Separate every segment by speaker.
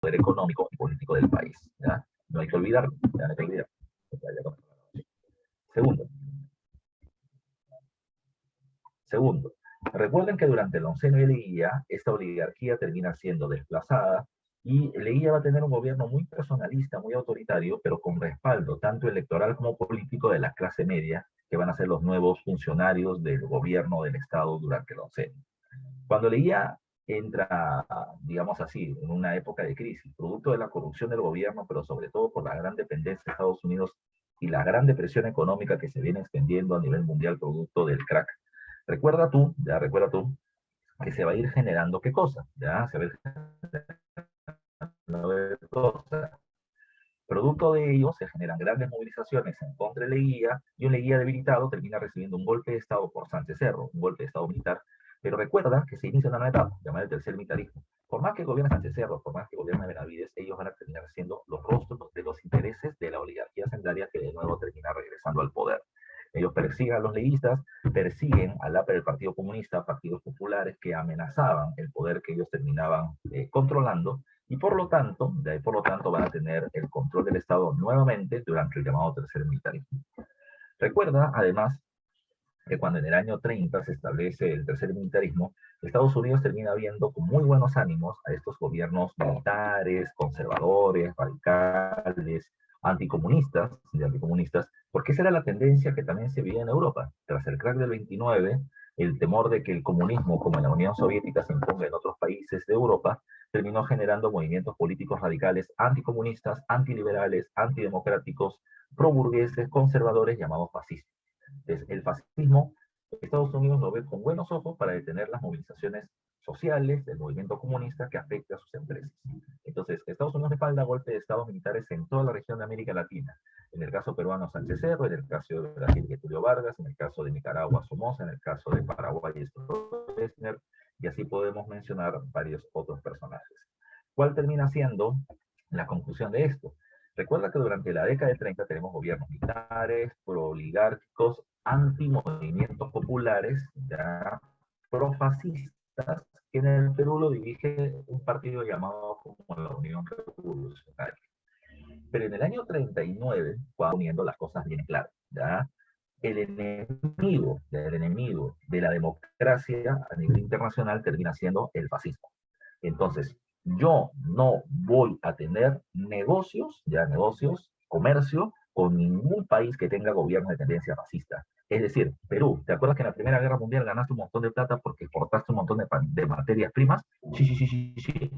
Speaker 1: poder económico y político del país. ¿Ya? No hay que olvidarlo. ¿Ya? No hay que olvidarlo. Segundo, Segundo, recuerden que durante el onceno de Leguía, esta oligarquía termina siendo desplazada y Leguía va a tener un gobierno muy personalista, muy autoritario, pero con respaldo tanto electoral como político de la clase media, que van a ser los nuevos funcionarios del gobierno del Estado durante el onceno. Cuando Leguía entra, digamos así, en una época de crisis, producto de la corrupción del gobierno, pero sobre todo por la gran dependencia de Estados Unidos y la gran depresión económica que se viene extendiendo a nivel mundial producto del crack. Recuerda tú, que se va a ir generando qué cosa, ya, se va a ir generando cosas. Producto de ello se generan grandes movilizaciones en contra de Leguía y un Leguía debilitado termina recibiendo un golpe de Estado por Sánchez Cerro, un golpe de Estado militar, pero recuerda que se inicia una nueva etapa, llamada el tercer militarismo. Por más que gobierne Sánchez Cerro, por más que gobierne Benavides, ellos van a terminar siendo los rostros de los intereses de la oligarquía sendaria que de nuevo termina regresando al poder. Ellos persiguen a los leguistas, persiguen al APR del Partido Comunista, partidos populares que amenazaban el poder que ellos terminaban controlando, y por lo tanto, van a tener el control del Estado nuevamente durante el llamado tercer militarismo. Recuerda, además, que cuando en el año 30 se establece el tercer militarismo, Estados Unidos termina viendo con muy buenos ánimos a estos gobiernos militares, conservadores, radicales, anticomunistas, porque esa era la tendencia que también se veía en Europa. Tras el crack del 29, el temor de que el comunismo, como en la Unión Soviética, se imponga en otros países de Europa, terminó generando movimientos políticos radicales anticomunistas, antiliberales, antidemocráticos, proburgueses, conservadores, llamados fascistas. Entonces, el fascismo, Estados Unidos lo ve con buenos ojos para detener las movilizaciones sociales del movimiento comunista que afecta a sus empresas. Entonces, Estados Unidos respalda golpes de estados militares en toda la región de América Latina. En el caso peruano, Sánchez Cerro, en el caso de Brasil, Getúlio Vargas, en el caso de Nicaragua, Somoza, en el caso de Paraguay, Stroessner, y así podemos mencionar varios otros personajes. ¿Cuál termina siendo la conclusión de esto? Recuerda que durante la década de 30 tenemos gobiernos militares, pro-oligárquicos, anti-movimientos populares, ya profascistas, que en el Perú lo dirige un partido llamado como la Unión Revolucionaria. Pero en el año 39, cuando poniendo las cosas bien claras, ¿ya? El enemigo de la democracia a nivel internacional termina siendo el fascismo. Entonces, yo no voy a tener negocios, comercio, con ningún país que tenga gobierno de tendencia fascista. Es decir, Perú, ¿te acuerdas que en la Primera Guerra Mundial ganaste un montón de plata porque exportaste un montón de materias primas? Sí.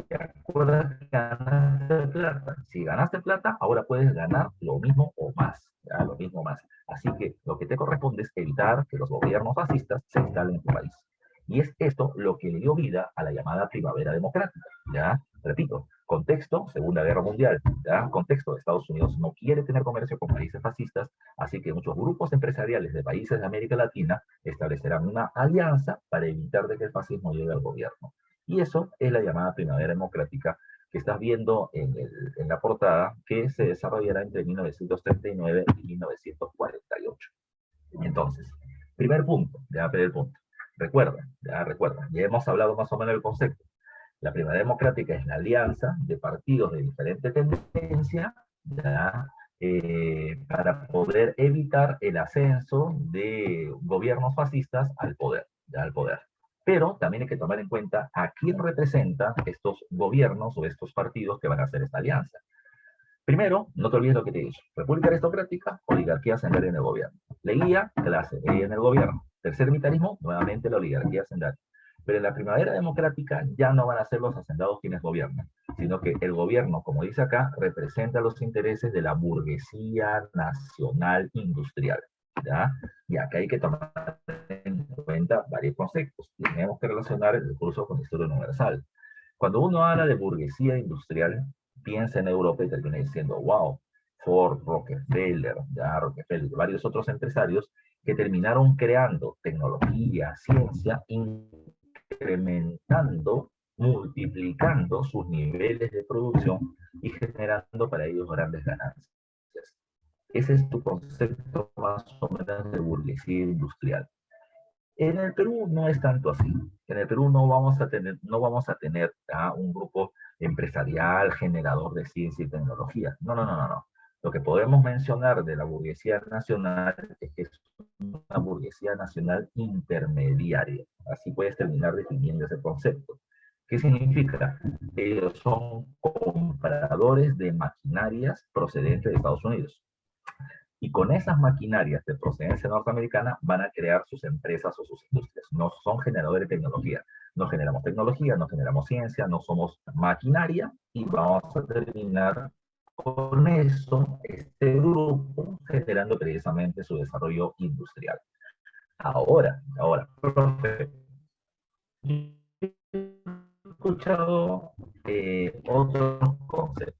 Speaker 1: ¿Te acuerdas que ganaste plata? Si ganaste plata, ahora puedes ganar lo mismo o más. ¿Ya? Lo mismo más. Así que lo que te corresponde es evitar que los gobiernos fascistas se instalen en tu país. Y es esto lo que le dio vida a la llamada primavera democrática. ¿Ya? Repito, contexto, Segunda Guerra Mundial. ¿Ya? Contexto, Estados Unidos no quiere tener comercio con países fascistas, así que muchos grupos empresariales de países de América Latina establecerán una alianza para evitar de que el fascismo llegue al gobierno. Y eso es la llamada primavera democrática que estás viendo en la portada, que se desarrollará entre 1939 y 1948. Entonces, primer punto. Recuerda, ya hemos hablado más o menos del concepto. La primavera democrática es la alianza de partidos de diferente tendencia, ¿ya? Para poder evitar el ascenso de gobiernos fascistas al poder, ¿ya? Al poder. Pero también hay que tomar en cuenta a quién representan estos gobiernos o estos partidos que van a hacer esta alianza. Primero, no te olvides lo que te he dicho. República aristocrática, oligarquía sendaria en el gobierno. Leguía, clase media en el gobierno. Tercer militarismo, nuevamente la oligarquía sendaria. Pero en la primavera democrática ya no van a ser los hacendados quienes gobiernan, sino que el gobierno, como dice acá, representa los intereses de la burguesía nacional industrial. ¿Ya? Y acá hay que tomar en cuenta varios conceptos. Tenemos que relacionar el curso con la historia universal. Cuando uno habla de burguesía industrial, piensa en Europa y termina diciendo, wow, Ford, Rockefeller, varios otros empresarios que terminaron creando tecnología, ciencia, incrementando, multiplicando sus niveles de producción y generando para ellos grandes ganancias. Ese es tu concepto más o menos de burguesía industrial. En el Perú no es tanto así. En el Perú no vamos a tener un grupo empresarial generador de ciencia y tecnología. No, no, no, no, no. Lo que podemos mencionar de la burguesía nacional es que es una burguesía nacional intermediaria. Así puedes terminar definiendo ese concepto. ¿Qué significa? Ellos son compradores de maquinarias procedentes de Estados Unidos. Y con esas maquinarias de procedencia norteamericana van a crear sus empresas o sus industrias. No son generadores de tecnología. No generamos tecnología, no generamos ciencia, no somos maquinaria y vamos a terminar con eso, este grupo, generando precisamente su desarrollo industrial. Ahora, profe, he escuchado otros conceptos.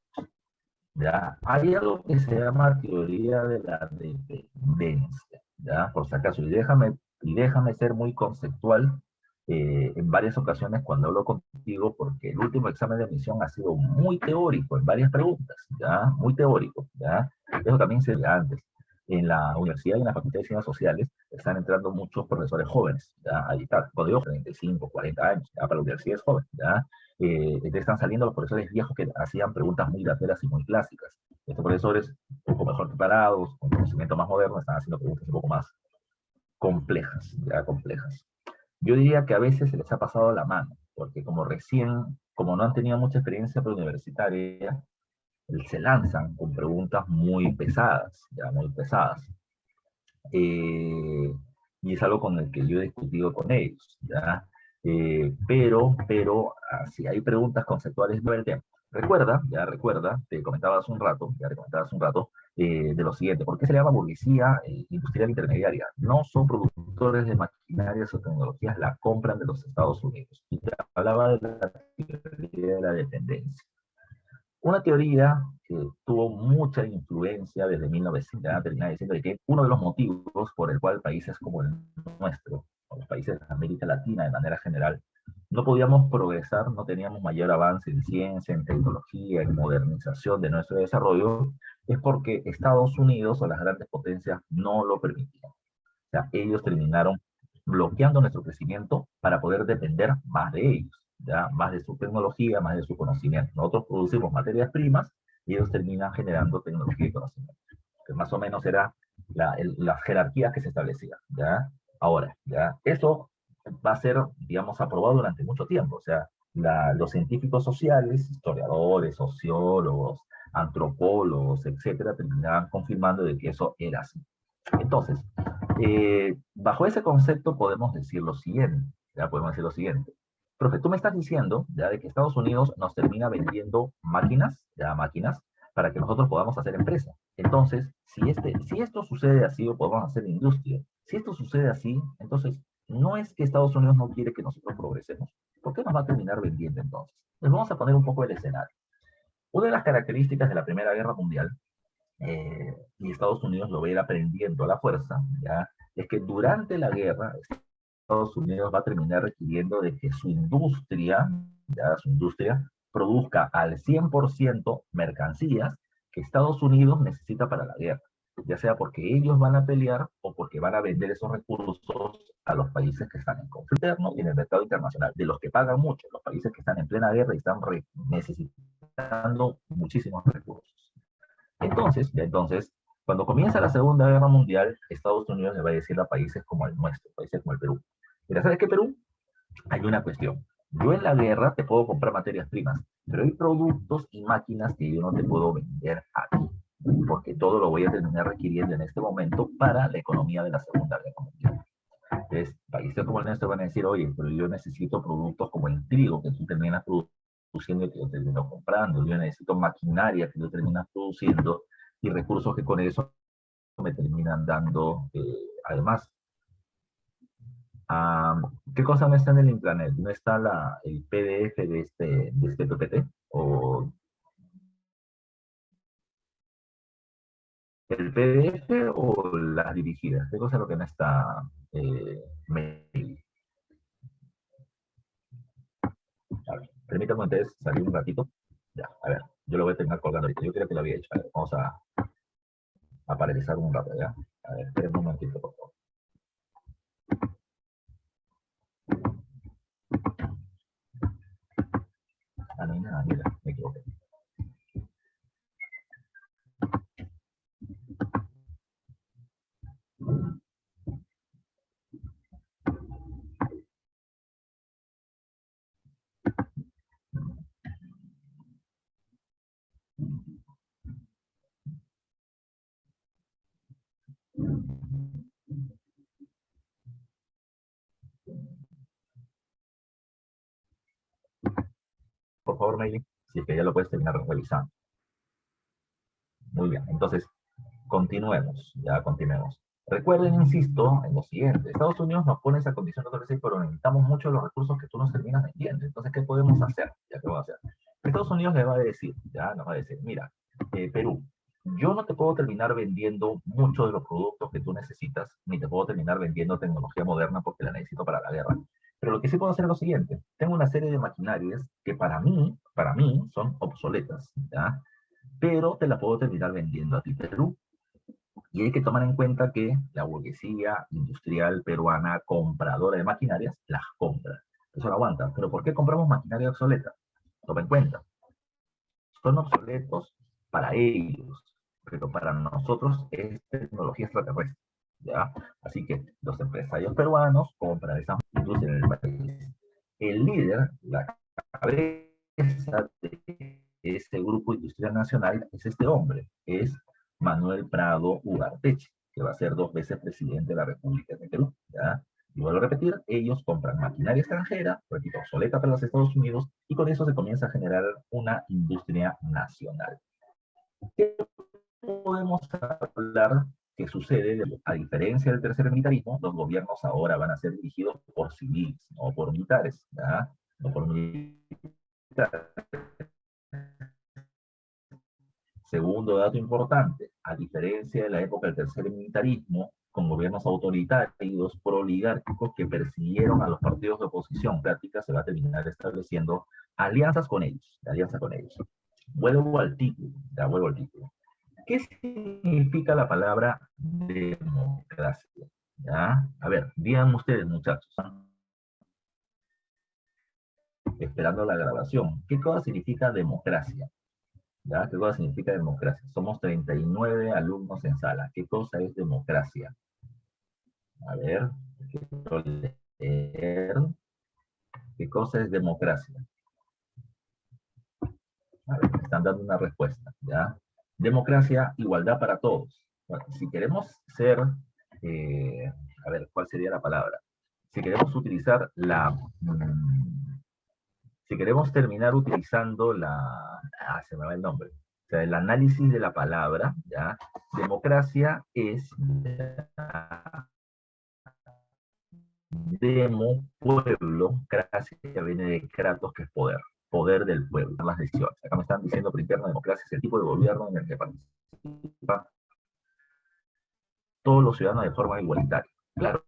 Speaker 1: ¿Ya? Hay algo que se llama teoría de la dependencia, ¿ya? Por si acaso, y déjame ser muy conceptual en varias ocasiones cuando hablo contigo, porque el último examen de admisión ha sido muy teórico en varias preguntas, ¿ya? Muy teórico, ¿ya? Eso también se veía antes. En la universidad y en la Facultad de Ciencias Sociales están entrando muchos profesores jóvenes, ¿ya? Ahí está, cuando digo 35, 40 años, ¿ya? Para la universidad es joven, ¿ya? Están saliendo los profesores viejos que hacían preguntas muy lateras y muy clásicas. Estos profesores, un poco mejor preparados, con conocimiento más moderno, están haciendo preguntas un poco más complejas, ya complejas. Yo diría que a veces se les ha pasado la mano, porque como no han tenido mucha experiencia preuniversitaria, se lanzan con preguntas muy pesadas, ya muy pesadas. Eh, y es algo con el que yo he discutido con ellos, ¿ya? Si hay preguntas conceptuales no el tema. Recuerda, te comentaba hace un rato, de lo siguiente, ¿por qué se le llama burguesía industrial intermediaria? No son productores de maquinarias o tecnologías, la compran de los Estados Unidos. Y te hablaba de la teoría de la dependencia. Una teoría que tuvo mucha influencia desde 1900, termina diciendo que uno de los motivos por el cual países como el nuestro, o los países de América Latina de manera general, no podíamos progresar, no teníamos mayor avance en ciencia, en tecnología, en modernización de nuestro desarrollo, es porque Estados Unidos o las grandes potencias no lo permitían. O sea, ellos terminaron bloqueando nuestro crecimiento para poder depender más de ellos, ¿ya? Más de su tecnología, más de su conocimiento. Nosotros producimos materias primas y ellos terminan generando tecnología y conocimiento. Que más o menos era las jerarquías que se establecían, ¿ya? Ahora, ¿ya? Eso va a ser, digamos, aprobado durante mucho tiempo. O sea, los científicos sociales, historiadores, sociólogos, antropólogos, etcétera, terminaban confirmando de que eso era así. Entonces, bajo ese concepto podemos decir lo siguiente, ya podemos decir lo siguiente. Profe, tú me estás diciendo ya de que Estados Unidos nos termina vendiendo máquinas, para que nosotros podamos hacer empresa. Entonces, si esto sucede así o podemos hacer industria, si esto sucede así, entonces no es que Estados Unidos no quiere que nosotros progresemos. ¿Por qué nos va a terminar vendiendo entonces? Les vamos a poner un poco el escenario. Una de las características de la Primera Guerra Mundial y Estados Unidos lo va a ir aprendiendo a la fuerza, ¿ya? Es que durante la guerra Estados Unidos va a terminar requiriendo de que su industria produzca al 100% mercancías que Estados Unidos necesita para la guerra, ya sea porque ellos van a pelear o porque van a vender esos recursos a los países que están en conflicto interno y en el mercado internacional, de los que pagan mucho, los países que están en plena guerra y están necesitando muchísimos recursos. Entonces, cuando comienza la Segunda Guerra Mundial, Estados Unidos le va a decir a países como el nuestro, países como el Perú. Mira, ¿sabes qué, Perú? Hay una cuestión. Yo en la guerra te puedo comprar materias primas, pero hay productos y máquinas que yo no te puedo vender a ti, porque todo lo voy a terminar requiriendo en este momento para la economía de la Segunda Guerra Mundial. Entonces, países como el nuestro van a decir, oye, pero yo necesito productos como el trigo que tú terminas produciendo y que yo termino comprando, yo necesito maquinaria que tú terminas produciendo y recursos que con eso me terminan dando, además. ¿Qué cosa no está en el intranet? ¿No está el PDF de este PPT? ¿O el PDF o las dirigidas? ¿Qué cosa es lo que no está mail? A ver, permítame entonces salir un ratito. Ya, a ver, yo lo voy a terminar colgando ahorita. Yo creo que lo había hecho. A ver, vamos a paralizar un rato, ¿ya? A ver, esperen un momentito, por favor. Ah, mira, me equivoqué. Por favor, Meili, si es que ya lo puedes terminar revisando. Muy bien, entonces, continuemos, ya continuemos. Recuerden, insisto, en lo siguiente. Estados Unidos nos pone esa condición de OTC, pero necesitamos mucho los recursos que tú nos terminas vendiendo. Entonces, ¿qué podemos hacer? Ya, ¿qué vamos a hacer? Estados Unidos le va a decir, ya, nos va a decir, mira, Perú, yo no te puedo terminar vendiendo muchos de los productos que tú necesitas, ni te puedo terminar vendiendo tecnología moderna porque la necesito para la guerra. Pero lo que sí puedo hacer es lo siguiente. Tengo una serie de maquinarias que para mí son obsoletas, ¿ya? Pero te la puedo terminar vendiendo a ti, Perú. Y hay que tomar en cuenta que la burguesía industrial peruana compradora de maquinarias las compra. Eso lo aguanta. Pero ¿por qué compramos maquinaria obsoleta? Toma en cuenta. Son obsoletos para ellos, pero para nosotros es tecnología extraterrestre. ¿Ya? Así que los empresarios peruanos compran esa industria en el país. El líder, la cabeza de este grupo industrial nacional es este hombre, es Manuel Prado Ugarteche, que va a ser 2 veces presidente de la República de Perú. ¿Ya? Y vuelvo a repetir, ellos compran maquinaria extranjera, repito, obsoleta para los Estados Unidos, y con eso se comienza a generar una industria nacional. ¿Qué podemos hablar que sucede? A diferencia del tercer militarismo, los gobiernos ahora van a ser dirigidos por civiles, no por militares, ¿ya? No por militares. Segundo dato importante, a diferencia de la época del tercer militarismo, con gobiernos autoritarios, pro-oligárquicos que persiguieron a los partidos de oposición práctica, se va a terminar estableciendo alianzas con ellos, alianza con ellos. Vuelvo al título, ya vuelvo al título. ¿Qué significa la palabra democracia? ¿Ya? A ver, digan ustedes, muchachos, esperando la grabación, ¿qué cosa significa democracia? ¿Ya? ¿Qué cosa significa democracia? Somos 39 alumnos en sala. ¿Qué cosa es democracia? A ver, quiero leer. ¿Qué cosa es democracia? A ver, me están dando una respuesta, ¿ya? Democracia, igualdad para todos. Bueno, si queremos ser, a ver, ¿cuál sería la palabra? Si queremos utilizar si queremos terminar utilizando se me va el nombre, o sea, el análisis de la palabra, ¿ya? Democracia es demo, pueblo, cracia viene de kratos, que es poder, poder del pueblo, las decisiones. Acá me están diciendo que interna democracia es el tipo de gobierno en el que participan todos los ciudadanos de forma igualitaria. Claro,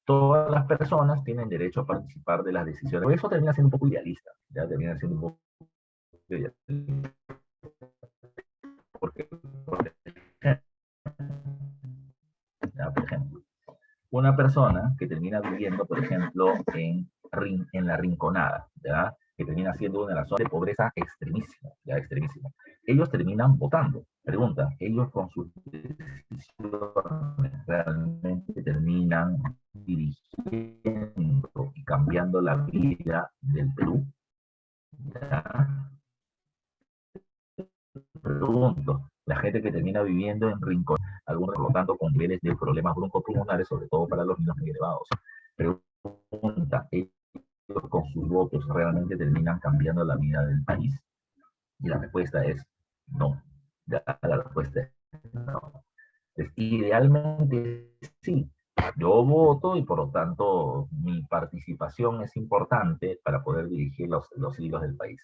Speaker 1: todas las personas tienen derecho a participar de las decisiones. Por eso termina siendo un poco idealista, ya termina siendo un poco idealista. Porque, por ejemplo, una persona que termina viviendo, por ejemplo, en la Rinconada, ¿ya? Que termina siendo una de las zonas de pobreza extremísima, ¿ya? Extremísima. Ellos terminan votando. Pregunta, ¿ellos con sus decisiones realmente terminan dirigiendo y cambiando la vida del Perú? ¿Ya? Pregunto, la gente que termina viviendo en Rincón, algunos por lo tanto con niveles de problemas broncopulmonares, sobre todo para los niños muy elevados. Pregunta, ¿ellos con sus votos realmente terminan cambiando la vida del país? Y la respuesta es no. Ya, la respuesta es no. Entonces, idealmente sí. Yo voto y por lo tanto mi participación es importante para poder dirigir los hilos del país.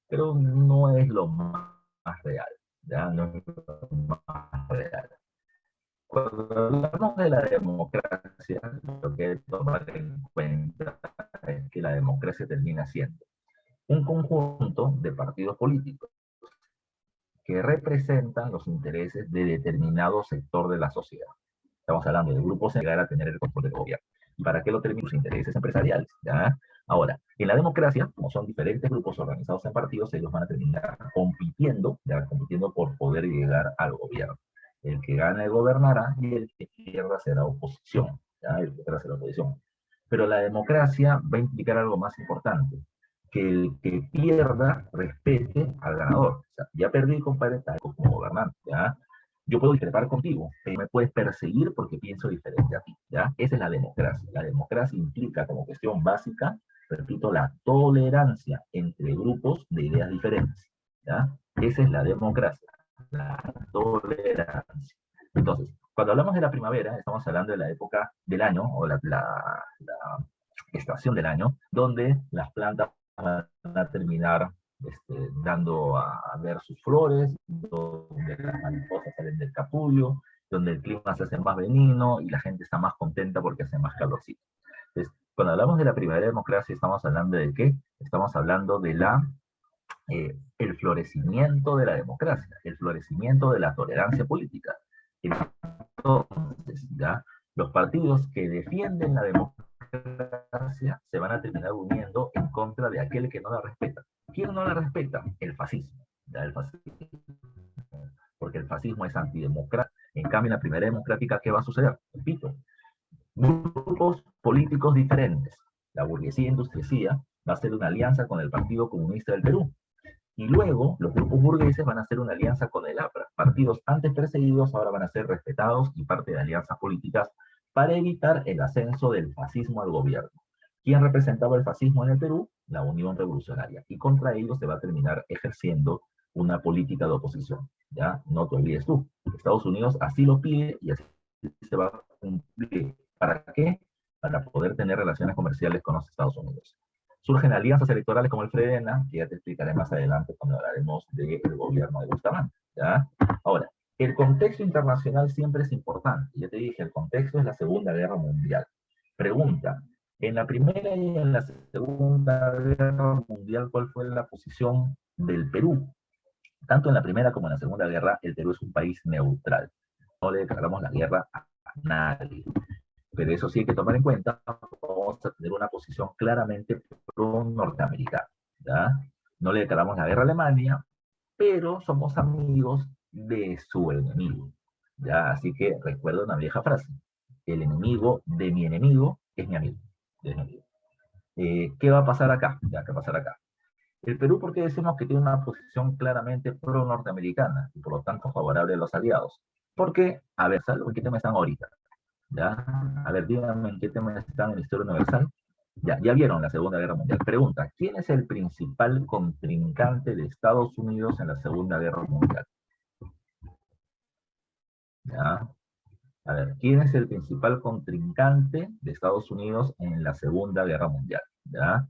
Speaker 1: Pero no es lo más real, ¿ya? No es lo más real. Cuando hablamos de la democracia, lo que hay que tomar en cuenta es que la democracia termina siendo un conjunto de partidos políticos que representan los intereses de determinado sector de la sociedad. Estamos hablando de grupos que llegar a tener el control del gobierno. ¿Y para qué lo terminan? Sus intereses empresariales, ¿ya? Ahora, en la democracia, como son diferentes grupos organizados en partidos, ellos van a terminar compitiendo, ya compitiendo por poder llegar al gobierno. El que gane gobernará y el que pierda será oposición, ¿ya? El que pierda será oposición. Pero la democracia va a implicar algo más importante, que el que pierda respete al ganador. O sea, ya perdí, compadre, tal como gobernante, ¿ya? Yo puedo discrepar contigo, pero me puedes perseguir porque pienso diferente a ti, ¿ya? Esa es la democracia. La democracia implica como cuestión básica, repito, la tolerancia entre grupos de ideas diferentes, ¿ya? Esa es la democracia, la tolerancia. Entonces, cuando hablamos de la primavera, estamos hablando de la época del año, o la estación del año, donde las plantas van a terminar dando a ver sus flores, donde las mariposas salen del capullo, donde el clima se hace más benigno y la gente está más contenta porque hace más calorcito. Entonces, cuando hablamos de la primavera democracia, ¿estamos hablando de qué? Estamos hablando de el florecimiento de la democracia, el florecimiento de la tolerancia política. Entonces, ¿ya? Los partidos que defienden la democracia se van a terminar uniendo en contra de aquel que no la respeta. ¿Quién no la respeta? El fascismo. ¿Ya? El fascismo. Porque el fascismo es antidemocrático. En cambio, en la primera democrática, ¿qué va a suceder? Repito, grupos políticos diferentes. La burguesía industrial va a hacer una alianza con el Partido Comunista del Perú. Y luego los grupos burgueses van a hacer una alianza con el APRA. Partidos antes perseguidos ahora van a ser respetados y parte de alianzas políticas para evitar el ascenso del fascismo al gobierno. ¿Quién representaba el fascismo en el Perú? La Unión Revolucionaria. Y contra ellos se va a terminar ejerciendo una política de oposición. ¿Ya? No te olvides tú. Estados Unidos así lo pide y así se va a cumplir. ¿Para qué? Para poder tener relaciones comerciales con los Estados Unidos. Surgen alianzas electorales como el Fredena, que ya te explicaré más adelante cuando hablaremos del gobierno de Bustamante, ¿ya? Ahora, el contexto internacional siempre es importante. Ya te dije, el contexto es la Segunda Guerra Mundial. Pregunta, en la Primera y en la Segunda Guerra Mundial, ¿cuál fue la posición del Perú? Tanto en la Primera como en la Segunda Guerra, el Perú es un país neutral. No le declaramos la guerra a nadie. Pero eso sí hay que tomar en cuenta, vamos a tener una posición claramente pro-norteamericana, ¿ya? No le declaramos la guerra a Alemania, pero somos amigos de su enemigo, ¿ya? Así que recuerda una vieja frase, el enemigo de mi enemigo es mi amigo. Es mi amigo. ¿Qué va a pasar acá? ¿Ya? ¿Qué va a pasar acá? El Perú, ¿por qué decimos que tiene una posición claramente pro-norteamericana y por lo tanto favorable a los aliados? Porque, a ver, ¿sabes en qué tema están ahorita? ¿Ya? A ver, díganme en qué tema están en la historia universal. Ya vieron la Segunda Guerra Mundial. Pregunta, ¿quién es el principal contrincante de Estados Unidos en la Segunda Guerra Mundial? ¿Ya? A ver, ¿quién es el principal contrincante de Estados Unidos en la Segunda Guerra Mundial? ¿Ya?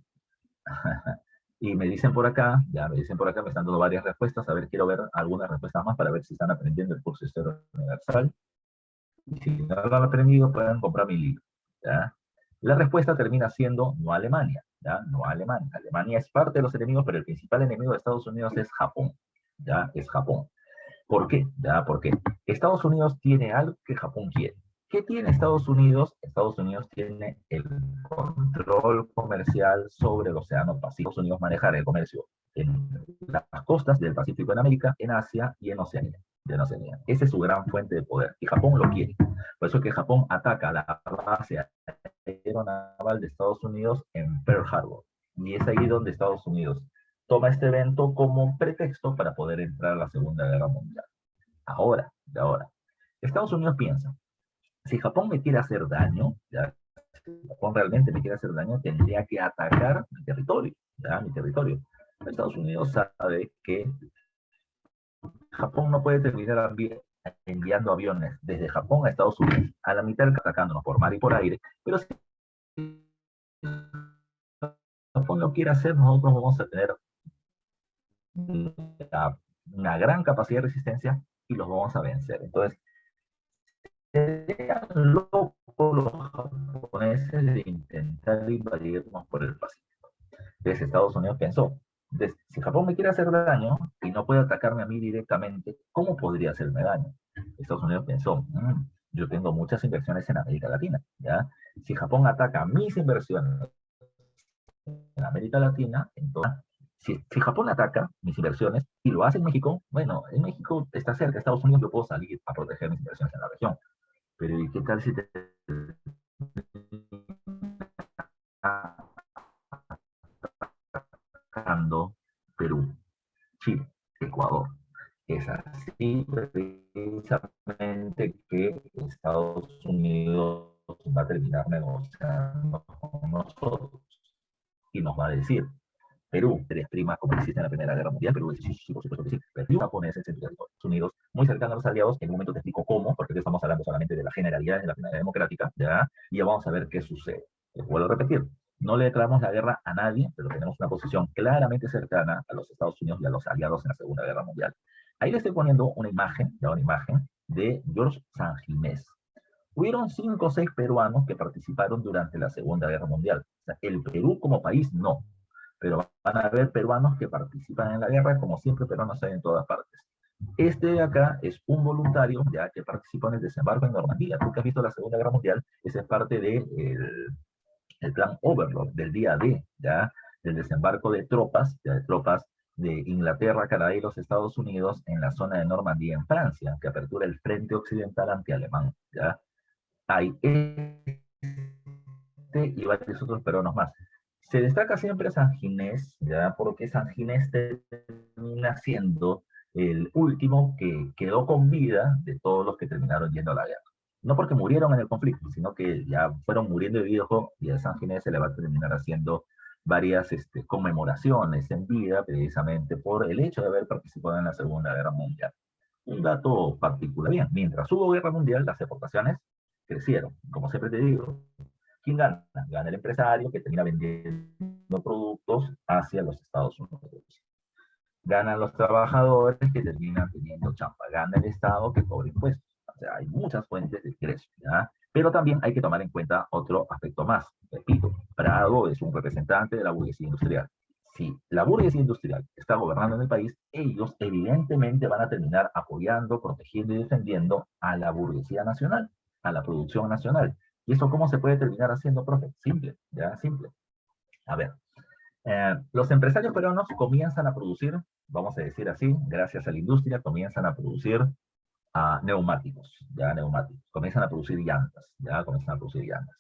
Speaker 1: Y me dicen por acá, ya me dicen por acá, me están dando varias respuestas. A ver, quiero ver algunas respuestas más para ver si están aprendiendo el curso de Historia Universal. Y si no lo han aprendido, pueden comprar mi libro. ¿Ya? La respuesta termina siendo no Alemania, ¿ya? No Alemania. Alemania es parte de los enemigos, pero el principal enemigo de Estados Unidos es Japón, ¿ya? Es Japón. ¿Por qué? ¿Ya? Porque Estados Unidos tiene algo que Japón quiere. ¿Qué tiene Estados Unidos? Estados Unidos tiene el control comercial sobre el Océano Pacífico. Estados Unidos maneja el comercio en las costas del Pacífico en América, en Asia y en Oceanía. Esa es su gran fuente de poder y Japón lo quiere. Por eso es que Japón ataca la base aeronaval de Estados Unidos en Pearl Harbor. Y es ahí donde Estados Unidos toma este evento como pretexto para poder entrar a la Segunda Guerra Mundial. Ahora, Estados Unidos piensa, si Japón me quiere hacer daño, ¿ya? Si Japón realmente me quiere hacer daño, tendría que atacar mi territorio, ¿ya? Mi territorio. Estados Unidos sabe que Japón no puede terminar enviando aviones desde Japón a Estados Unidos, a la mitad atacándonos por mar y por aire, pero si Japón lo quiere hacer, nosotros vamos a tener una gran capacidad de resistencia y los vamos a vencer. Entonces, serían locos los japoneses de intentar invadirnos por el Pacífico. Entonces, Estados Unidos pensó, si Japón me quiere hacer daño y no puede atacarme a mí directamente, ¿cómo podría hacerme daño? Estados Unidos pensó, yo tengo muchas inversiones en América Latina, ¿ya? Si Japón ataca mis inversiones en América Latina, si Japón ataca mis inversiones y lo hace en México, bueno, en México está cerca de Estados Unidos, yo puedo salir a proteger mis inversiones en la región. Pero ¿y qué tal si te atacando Perú, Chile, Ecuador? Es así precisamente que Estados Unidos va a terminar negociando con nosotros y nos va a decir, Perú, tres primas como existe en la Primera Guerra Mundial, Perú dice, sí, sí, por supuesto que sí, Perú, japoneses, Estados Unidos, muy cercanos a los aliados, en un momento te explico cómo, porque estamos hablando solamente de la generalidad de la Primera Democrática, ¿ya? Y ya vamos a ver qué sucede. Les vuelvo a repetir, no le declaramos la guerra a nadie, pero tenemos una posición claramente cercana a los Estados Unidos y a los aliados en la Segunda Guerra Mundial. Ahí le estoy poniendo una imagen, ya una imagen, de George Sanginés. Hubieron 5 o 6 peruanos que participaron durante la Segunda Guerra Mundial. O sea, el Perú como país no, pero van a haber peruanos que participan en la guerra, como siempre peruanos hay en todas partes. Este de acá es un voluntario ya que participó en el desembarco en Normandía. Tú que has visto la Segunda Guerra Mundial, ese es parte del el plan Overlord, del día D, ya, del desembarco de tropas, ya, de tropas de Inglaterra, Canadá y los Estados Unidos en la zona de Normandía en Francia, que apertura el frente occidental antialemán, ya. Hay este y varios otros peruanos más. Se destaca siempre San Ginés, ya, porque San Ginés termina siendo el último que quedó con vida de todos los que terminaron yendo a la guerra. No porque murieron en el conflicto, sino que ya fueron muriendo de viejo y a San Ginés se le va a terminar haciendo varias conmemoraciones en vida, precisamente por el hecho de haber participado en la Segunda Guerra Mundial. Un dato particular, bien, mientras hubo guerra mundial, las exportaciones crecieron. Como siempre te digo, ¿quién gana? Gana el empresario que termina vendiendo productos hacia los Estados Unidos. Ganan los trabajadores que terminan teniendo chamba. Gana el Estado que cobra impuestos. O sea, hay muchas fuentes de ingreso, ¿ya? Pero también hay que tomar en cuenta otro aspecto más. Repito, Prado es un representante de la burguesía industrial. Si la burguesía industrial está gobernando en el país, ellos evidentemente van a terminar apoyando, protegiendo y defendiendo a la burguesía nacional, a la producción nacional. ¿Y eso cómo se puede terminar haciendo, profe? Simple, ya, simple. A ver, los empresarios peruanos comienzan a producir, vamos a decir así, gracias a la industria, comienzan a producir neumáticos, ya neumáticos, comienzan a producir llantas, ya comienzan a producir llantas.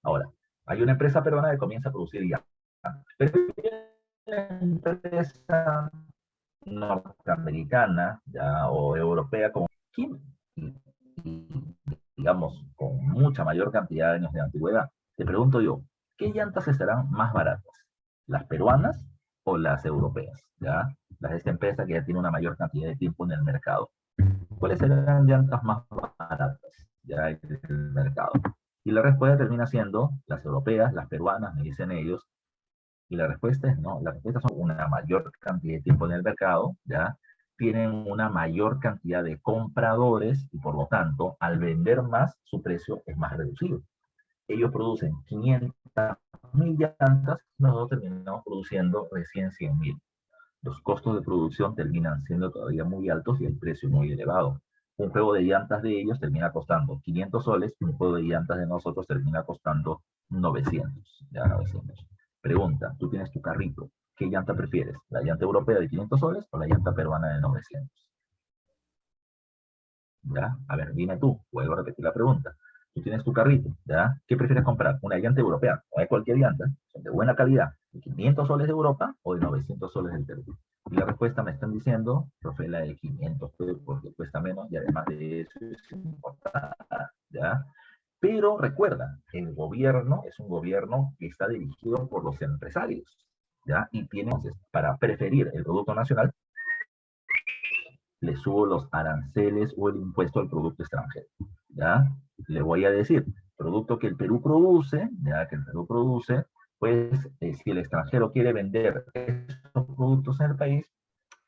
Speaker 1: Ahora, hay una empresa peruana que comienza a producir llantas, pero hay una empresa norteamericana, ya, o europea, como Kim, y, digamos, con mucha mayor cantidad de años de antigüedad. Te pregunto yo, ¿qué llantas estarán más baratas? ¿Las peruanas o las europeas? ¿Ya? Las de esta empresa que ya tiene una mayor cantidad de tiempo en el mercado. ¿Cuáles serán llantas más baratas ya en el mercado? Y la respuesta termina siendo las europeas, las peruanas, me dicen ellos, y la respuesta es no, las respuestas son una mayor cantidad de tiempo en el mercado, ¿ya? Tienen una mayor cantidad de compradores y por lo tanto, al vender más, su precio es más reducido. Ellos producen 500.000 llantas, nosotros terminamos produciendo recién 100.000. Los costos de producción terminan siendo todavía muy altos y el precio muy elevado. Un juego de llantas de ellos termina costando 500 soles, un juego de llantas de nosotros termina costando 900. Ya 900. Pregunta, tú tienes tu carrito, ¿qué llanta prefieres? ¿La llanta europea de 500 soles o la llanta peruana de 900? ¿Ya? A ver, dime tú, vuelvo a repetir la pregunta. Tú tienes tu carrito, ¿ya? ¿Qué prefieres comprar? ¿Una llanta europea? ¿O hay cualquier llanta? ¿Son de buena calidad? ¿De 500 soles de Europa o de 900 soles del Perú? Y la respuesta me están diciendo, profe, la de 500, porque cuesta menos y además de eso es importante, ¿ya? Pero recuerda, el gobierno es un gobierno que está dirigido por los empresarios, ¿ya? Y tiene, entonces, para preferir el producto nacional, le subo los aranceles o el impuesto al producto extranjero, ¿ya? Le voy a decir, producto que el Perú produce, ya que el Perú produce, pues si el extranjero quiere vender estos productos en el país,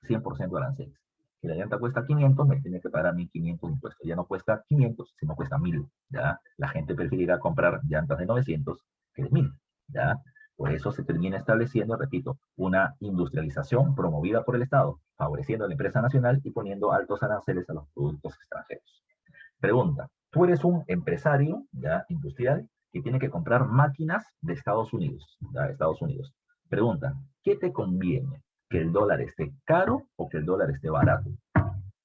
Speaker 1: 100% aranceles. Si la llanta cuesta 500, me tiene que pagar a mí 500 de impuestos. Ya no cuesta 500, sino cuesta 1000, ¿ya? La gente preferirá comprar llantas de 900 que de 1000, ¿ya? Por eso se termina estableciendo, repito, una industrialización promovida por el Estado, favoreciendo a la empresa nacional y poniendo altos aranceles a los productos extranjeros. Pregunta, tú eres un empresario ya industrial que tiene que comprar máquinas de Estados Unidos, ¿ya? Estados Unidos. Pregunta, ¿qué te conviene? ¿Que el dólar esté caro o que el dólar esté barato?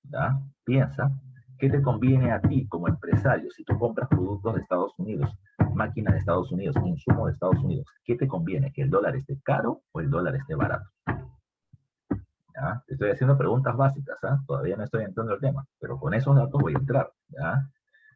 Speaker 1: ¿Ya? Piensa, ¿qué te conviene a ti como empresario si tú compras productos de Estados Unidos, máquinas de Estados Unidos, insumos de Estados Unidos? ¿Qué te conviene? ¿Que el dólar esté caro o el dólar esté barato? ¿Ya? Te estoy haciendo preguntas básicas, ¿ah? Todavía no estoy entrando al tema, pero con esos datos voy a entrar, ¿ya?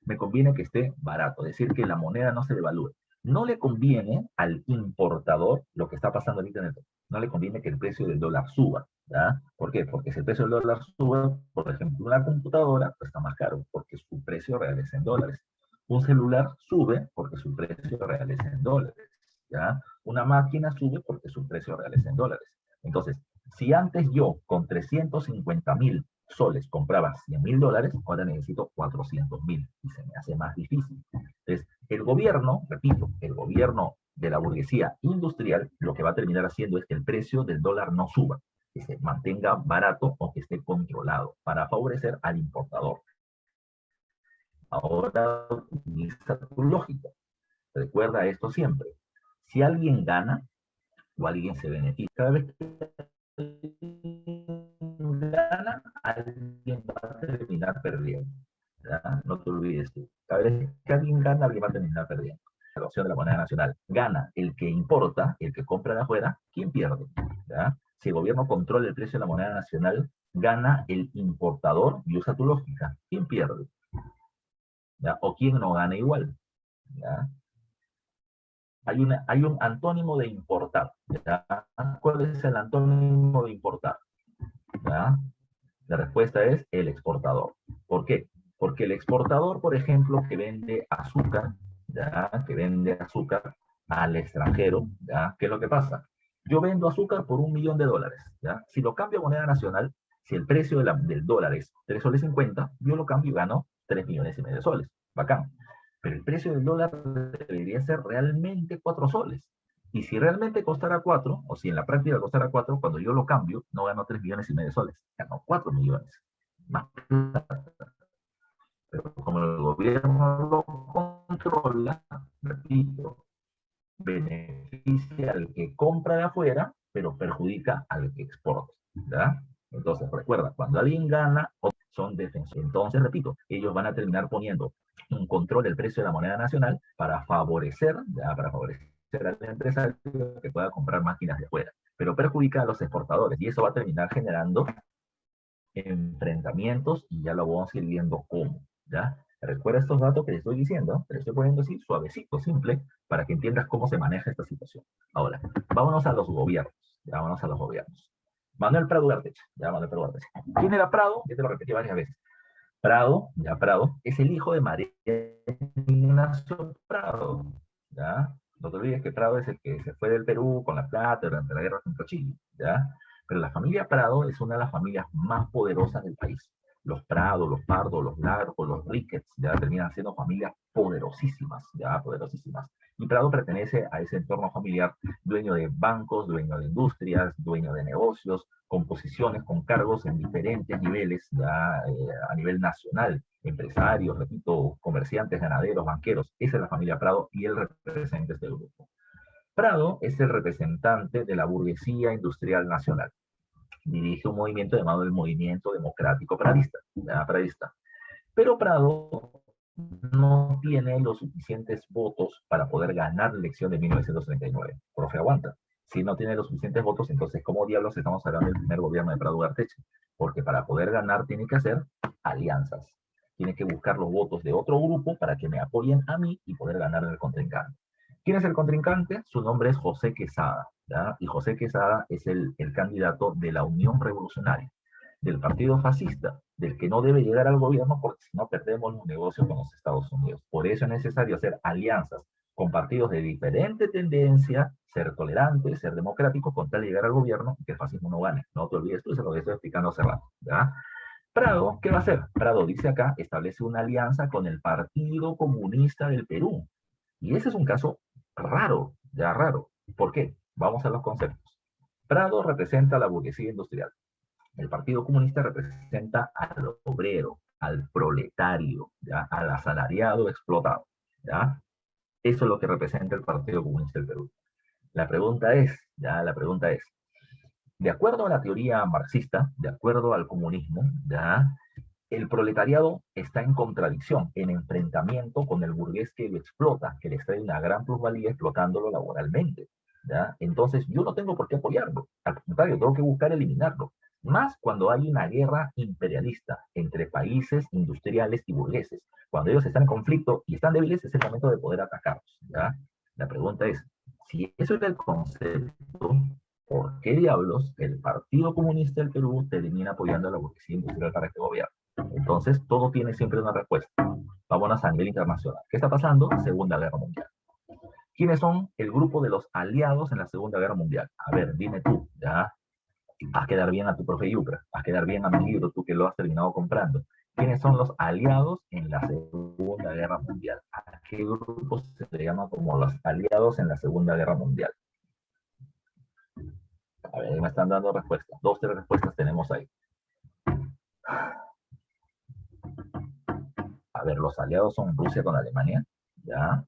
Speaker 1: Me conviene que esté barato, es decir, que la moneda no se devalúe. No le conviene al importador lo que está pasando ahorita en el... No le conviene que el precio del dólar suba, ¿ya? ¿Por qué? Porque si el precio del dólar sube, por ejemplo, una computadora pues está más caro, porque su precio real es en dólares. Un celular sube porque su precio real es en dólares, ¿ya? Una máquina sube porque su precio real es en dólares. Entonces, si antes yo con 350.000 soles compraba 100.000 dólares, ahora necesito 400.000 y se me hace más difícil. Entonces, el gobierno, repito, el gobierno de la burguesía industrial lo que va a terminar haciendo es que el precio del dólar no suba, que se mantenga barato o que esté controlado para favorecer al importador. Ahora utiliza tu lógica. Recuerda esto siempre. Si alguien gana o alguien se beneficia, cada vez que gana, alguien va a terminar perdiendo. ¿Ya? No te olvides tú. Cada vez que alguien gana, alguien va a terminar perdiendo. La evaluación de la moneda nacional. Gana el que importa, el que compra de afuera, ¿quién pierde? ¿Ya? Si el gobierno controla el precio de la moneda nacional, gana el importador y usa tu lógica. ¿Quién pierde? ¿Ya? ¿O quién no gana igual? ¿Ya? Hay un antónimo de importar. ¿Ya? ¿Cuál es el antónimo de importar? ¿Ya? La respuesta es el exportador. ¿Por qué? Porque el exportador, por ejemplo, que vende azúcar, ¿ya? Que vende azúcar al extranjero, ¿ya? ¿Qué es lo que pasa? Yo vendo azúcar por $1.000.000, ¿ya? Si lo cambio a moneda nacional, si el precio del dólar es 3 soles 50, yo lo cambio y gano 3,5 millones de soles. Bacán. Pero el precio del dólar debería ser realmente 4 soles. Y si realmente costara 4, o si en la práctica costara 4, cuando yo lo cambio, no gano 3,5 millones de soles, gano 4 millones. Más plata. Pero como el gobierno lo controla, repito, beneficia al que compra de afuera, pero perjudica al que exporta. ¿Ya? Entonces, recuerda, cuando alguien gana, son defensores. Entonces, repito, ellos van a terminar poniendo un control del precio de la moneda nacional para favorecer, ¿ya? Para favorecer al empresario que pueda comprar máquinas de afuera, pero perjudica a los exportadores y eso va a terminar generando enfrentamientos y ya lo vamos a ir viendo cómo, ¿ya? Recuerda estos datos que te estoy diciendo, te lo estoy poniendo así, suavecito, simple, para que entiendas cómo se maneja esta situación. Ahora, vámonos a los gobiernos, ya vámonos a los gobiernos. Manuel Prado Ugarteche, ya Manuel Prado Ugarteche. ¿Quién era Prado? Ya te lo repetí varias veces. Prado, ya Prado, es el hijo de María Ignacio Prado, ¿ya? No te olvides que Prado es el que se fue del Perú con la plata durante la guerra contra Chile, ¿ya? Pero la familia Prado es una de las familias más poderosas del país. Los Prado, los Pardo, los Largo, los Ricketts, ya terminan siendo familias poderosísimas, ya poderosísimas. Y Prado pertenece a ese entorno familiar, dueño de bancos, dueño de industrias, dueño de negocios, con posiciones, con cargos en diferentes niveles, ya a nivel nacional, empresarios, repito, comerciantes, ganaderos, banqueros. Esa es la familia Prado y él representa este grupo. Prado es el representante de la burguesía industrial nacional. Dirige un movimiento llamado el Movimiento Democrático Pradista, ¿ya? Pradista. Pero Prado no tiene los suficientes votos para poder ganar la elección de 1939. Profe, aguanta. Si no tiene los suficientes votos, entonces, ¿cómo diablos estamos hablando del primer gobierno de Prado Ugarteche? Porque para poder ganar tiene que hacer alianzas. Tiene que buscar los votos de otro grupo para que me apoyen a mí y poder ganar el contrincante. ¿Quién es el contrincante? Su nombre es José Quesada, ¿ya? Y José Quesada es el candidato de la Unión Revolucionaria, del partido fascista, del que no debe llegar al gobierno porque si no perdemos un negocio con los Estados Unidos. Por eso es necesario hacer alianzas con partidos de diferente tendencia, ser tolerantes, ser democráticos, con tal de llegar al gobierno y que el fascismo no gane. No te olvides tú, se lo estoy explicando hace rato, ¿ya? Prado, ¿qué va a hacer? Prado dice acá, establece una alianza con el Partido Comunista del Perú. Y ese es un caso raro, ya raro. ¿Por qué? Vamos a los conceptos. Prado representa a la burguesía industrial. El Partido Comunista representa al obrero, al proletario, ¿ya? Al asalariado explotado. ¿Ya? Eso es lo que representa el Partido Comunista del Perú. La pregunta es, ya, la pregunta es, de acuerdo a la teoría marxista, de acuerdo al comunismo, ya, el proletariado está en contradicción, en enfrentamiento con el burgués que lo explota, que le extrae una gran plusvalía explotándolo laboralmente. ¿Ya? Entonces, yo no tengo por qué apoyarlo. Al contrario, tengo que buscar eliminarlo. Más cuando hay una guerra imperialista entre países industriales y burgueses. Cuando ellos están en conflicto y están débiles, es el momento de poder atacarlos. ¿Ya? La pregunta es, si eso es el concepto, ¿por qué diablos el Partido Comunista del Perú termina apoyando a la burguesía industrial para este gobierno? Entonces, todo tiene siempre una respuesta. Vámonos a nivel internacional. ¿Qué está pasando? Segunda Guerra Mundial. ¿Quiénes son el grupo de los aliados en la Segunda Guerra Mundial? A ver, dime tú, ¿ya? Haz quedar bien a tu profe Yucra, haz quedar bien a mi libro, tú que lo has terminado comprando. ¿Quiénes son los aliados en la Segunda Guerra Mundial? ¿A qué grupo se le llama como los aliados en la Segunda Guerra Mundial? A ver, me están dando respuestas. Dos, tres respuestas tenemos ahí. A ver, los aliados son Rusia con Alemania, ¿ya?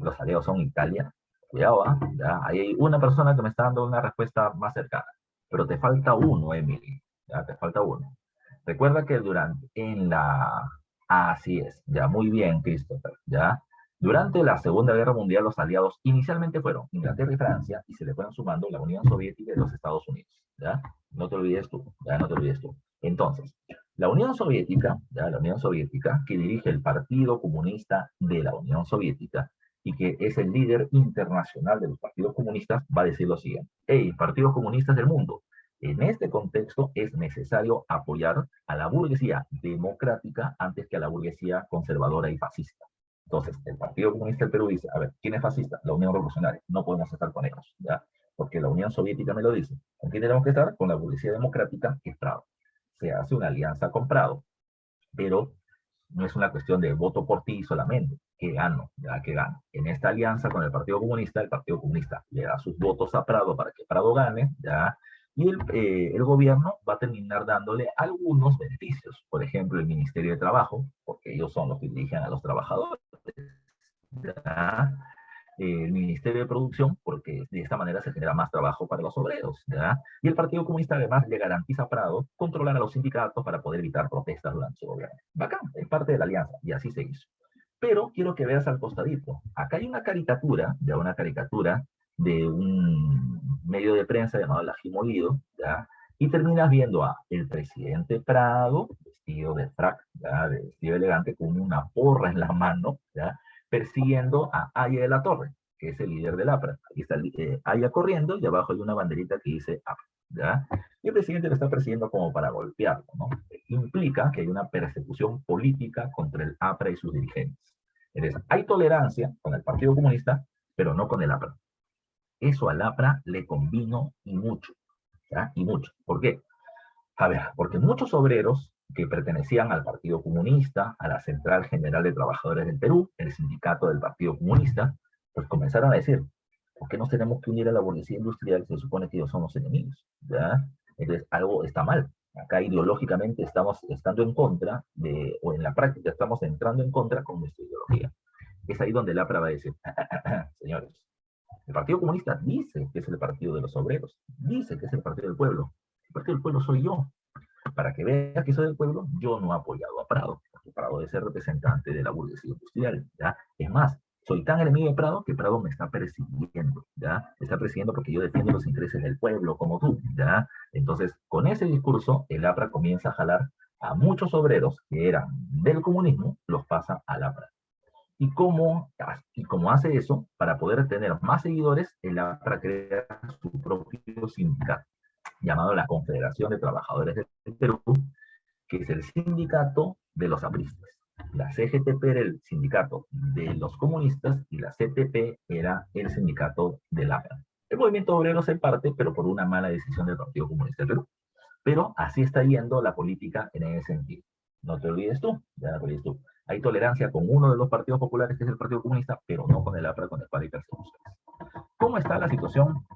Speaker 1: Los aliados son Italia. Cuidado, ¿ah? ¿Ya? Ahí hay una persona que me está dando una respuesta más cercana. Pero te falta uno, Emily. Ya, te falta uno. Recuerda que durante, en la... Así es, ya, muy bien, Christopher, ya. Durante la Segunda Guerra Mundial, los aliados inicialmente fueron Inglaterra y Francia, y se le fueron sumando la Unión Soviética y los Estados Unidos, ¿ya? No te olvides tú, ya, no te olvides tú. Entonces, la Unión Soviética, ya, la Unión Soviética, que dirige el Partido Comunista de la Unión Soviética, y que es el líder internacional de los partidos comunistas, va a decir lo siguiente: hey, partidos comunistas del mundo, en este contexto es necesario apoyar a la burguesía democrática antes que a la burguesía conservadora y fascista. Entonces, el Partido Comunista del Perú dice, a ver, ¿quién es fascista? La Unión Revolucionaria. No podemos estar con ellos, ¿ya? Porque la Unión Soviética me lo dice. ¿Con quién tenemos que estar? Con la burguesía democrática, que es Prado. Se hace una alianza con Prado, pero no es una cuestión de voto por ti solamente, que gano, ya que gano. En esta alianza con el Partido Comunista le da sus votos a Prado para que Prado gane, ya, y el gobierno va a terminar dándole algunos beneficios, por ejemplo, el Ministerio de Trabajo, porque ellos son los que dirigen a los trabajadores, ¿ya? El Ministerio de Producción, porque de esta manera se genera más trabajo para los obreros, ¿ya? Y el Partido Comunista además le garantiza a Prado controlar a los sindicatos para poder evitar protestas durante su gobierno. Bacán, es parte de la alianza, y así se hizo. Pero quiero que veas al costadito. Acá hay una caricatura, ya, una caricatura de un medio de prensa llamado La Jimolido, ¿ya? Y terminas viendo a el presidente Prado, vestido de frac, ¿ya? De vestido elegante, con una porra en la mano, ¿ya? Persiguiendo a Aya de la Torre, que es el líder del APRA. Aquí está Aya corriendo y abajo hay una banderita que dice APRA, ¿ya? Y el presidente lo está persiguiendo como para golpearlo, ¿no? Implica que hay una persecución política contra el APRA y sus dirigentes. Entonces, hay tolerancia con el Partido Comunista, pero no con el APRA. Eso al APRA le convino y mucho, ¿ya? Y mucho. ¿Por qué? A ver, porque muchos obreros que pertenecían al Partido Comunista, a la Central General de Trabajadores del Perú, el sindicato del Partido Comunista, pues comenzaron a decir, ¿por qué nos tenemos que unir a la burguesía industrial? Se supone que ellos son los enemigos, ¿ya? Entonces, algo está mal. Acá ideológicamente estamos estando en contra de, o en la práctica estamos entrando en contra con nuestra ideología. Es ahí donde el APRA va a decir, señores, el Partido Comunista dice que es el partido de los obreros, dice que es el partido del pueblo. El partido del pueblo soy yo. Para que vea que soy del pueblo, yo no he apoyado a Prado, porque Prado es el representante de la burguesía industrial, ¿ya? Es más, soy tan enemigo de Prado que Prado me está persiguiendo, ¿ya? Me está persiguiendo porque yo defiendo los intereses del pueblo, como tú, ¿ya? Entonces, con ese discurso, el APRA comienza a jalar a muchos obreros que eran del comunismo, los pasa al APRA. Y como hace eso, para poder tener más seguidores, el APRA crea su propio sindicato, llamado la Confederación de Trabajadores del Perú, que es el sindicato de los apristas. La CGTP era el sindicato de los comunistas y la CTP era el sindicato del APRA. El movimiento obrero se parte, pero por una mala decisión del Partido Comunista del Perú. Pero así está yendo la política en ese sentido. No te olvides tú, ya no te olvides tú. Hay tolerancia con uno de los partidos populares, que es el Partido Comunista, pero no con el APRA, con el PAN y persecuciones. ¿Cómo está la situación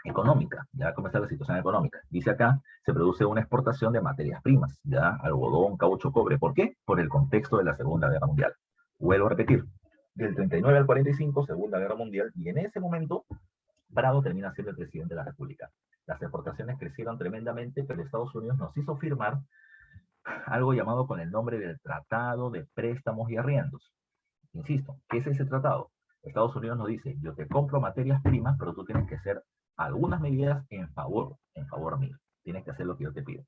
Speaker 1: económica? ¿Ya? ¿Cómo está la situación económica? Dice acá, se produce una exportación de materias primas, ¿ya? Algodón, caucho, cobre. ¿Por qué? Por el contexto de la Segunda Guerra Mundial. Vuelvo a repetir, del 39 al 45, Segunda Guerra Mundial, y en ese momento Prado termina siendo el presidente de la República. Las exportaciones crecieron tremendamente, pero Estados Unidos nos hizo firmar algo llamado con el nombre del Tratado de Préstamos y Arriendos. Insisto, ¿qué es ese tratado? Estados Unidos nos dice, yo te compro materias primas, pero tú tienes que hacer algunas medidas en favor mío. Tienes que hacer lo que yo te pido.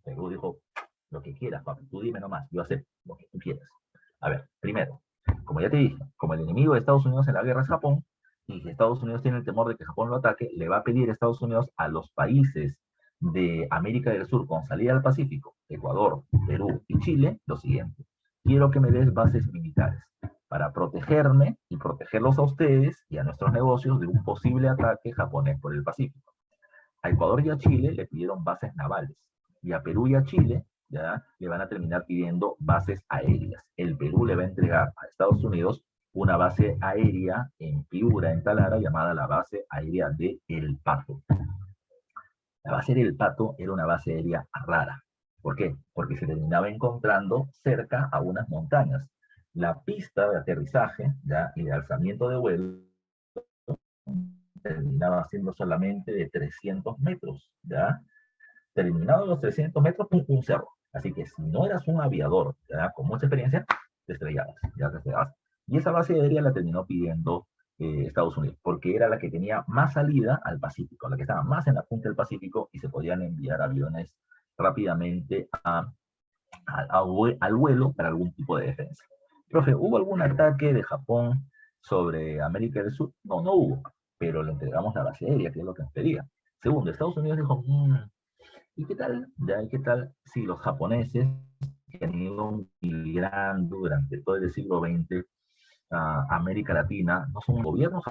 Speaker 1: Perú dijo, lo que quieras, papi, tú dime nomás, yo acepto lo que tú quieras. A ver, primero, como ya te dije, como el enemigo de Estados Unidos en la guerra es Japón, y si Estados Unidos tiene el temor de que Japón lo ataque, le va a pedir a Estados Unidos a los países de América del Sur con salida al Pacífico, Ecuador, Perú y Chile, lo siguiente. Quiero que me des bases militares para protegerme y protegerlos a ustedes y a nuestros negocios de un posible ataque japonés por el Pacífico. A Ecuador y a Chile le pidieron bases navales, y a Perú y a Chile ya le van a terminar pidiendo bases aéreas. El Perú le va a entregar a Estados Unidos una base aérea en Piura, en Talara, llamada la base aérea de El Pato. La base del Pato era una base aérea rara. ¿Por qué? Porque se terminaba encontrando cerca a unas montañas. La pista de aterrizaje ¿ya? Y de alzamiento de vuelo terminaba siendo solamente de 300 metros, ¿ya? Terminado los 300 metros, un cerro. Así que si no eras un aviador ¿ya? Con mucha experiencia, te estrellabas, ya te estrellabas. Y esa base aérea la terminó pidiendo Estados Unidos, porque era la que tenía más salida al Pacífico, la que estaba más en la punta del Pacífico y se podían enviar aviones rápidamente al vuelo para algún tipo de defensa. Profe, ¿hubo algún ataque de Japón sobre América del Sur? No, no hubo, pero le entregamos la base aérea, que es lo que nos pedía. Segundo, Estados Unidos dijo, ¿y qué tal? Ya, ¿y qué tal si los japoneses que han ido migrando durante todo el siglo XX a América Latina no son gobiernos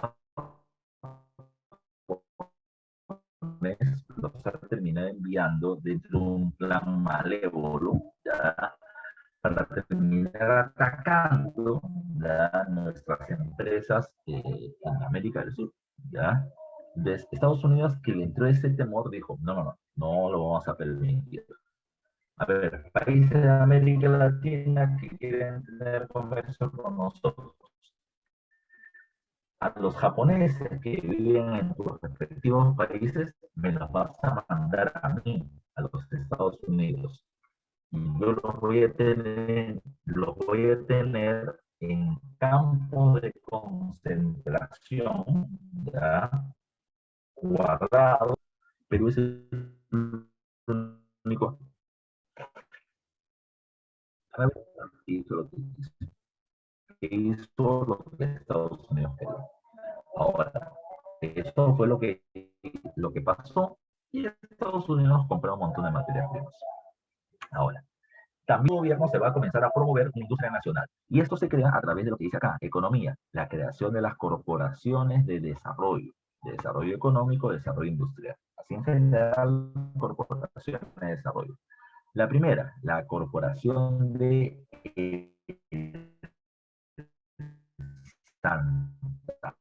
Speaker 1: japoneses, los ha terminado enviando dentro de un plan malévolo, ¿ya? Para terminar atacando ¿ya? Nuestras empresas en América del Sur, ¿ya? De Estados Unidos, que le entró ese temor, dijo, no lo vamos a permitir. A ver, países de América Latina que quieren tener comercio con nosotros, a los japoneses que viven en tus respectivos países, me los vas a mandar a mí, a los Estados Unidos. Y yo los voy a tener en campos de concentración, ya, guardados, pero es el único. Hizo lo que Estados Unidos quería. Ahora, eso fue lo que pasó y Estados Unidos compró un montón de materias primas. Ahora, también el gobierno se va a comenzar a promover una industria nacional. Y esto se crea a través de lo que dice acá, economía, la creación de las corporaciones de desarrollo económico, desarrollo industrial. Así en general, corporaciones de desarrollo. La primera, la corporación de Santa.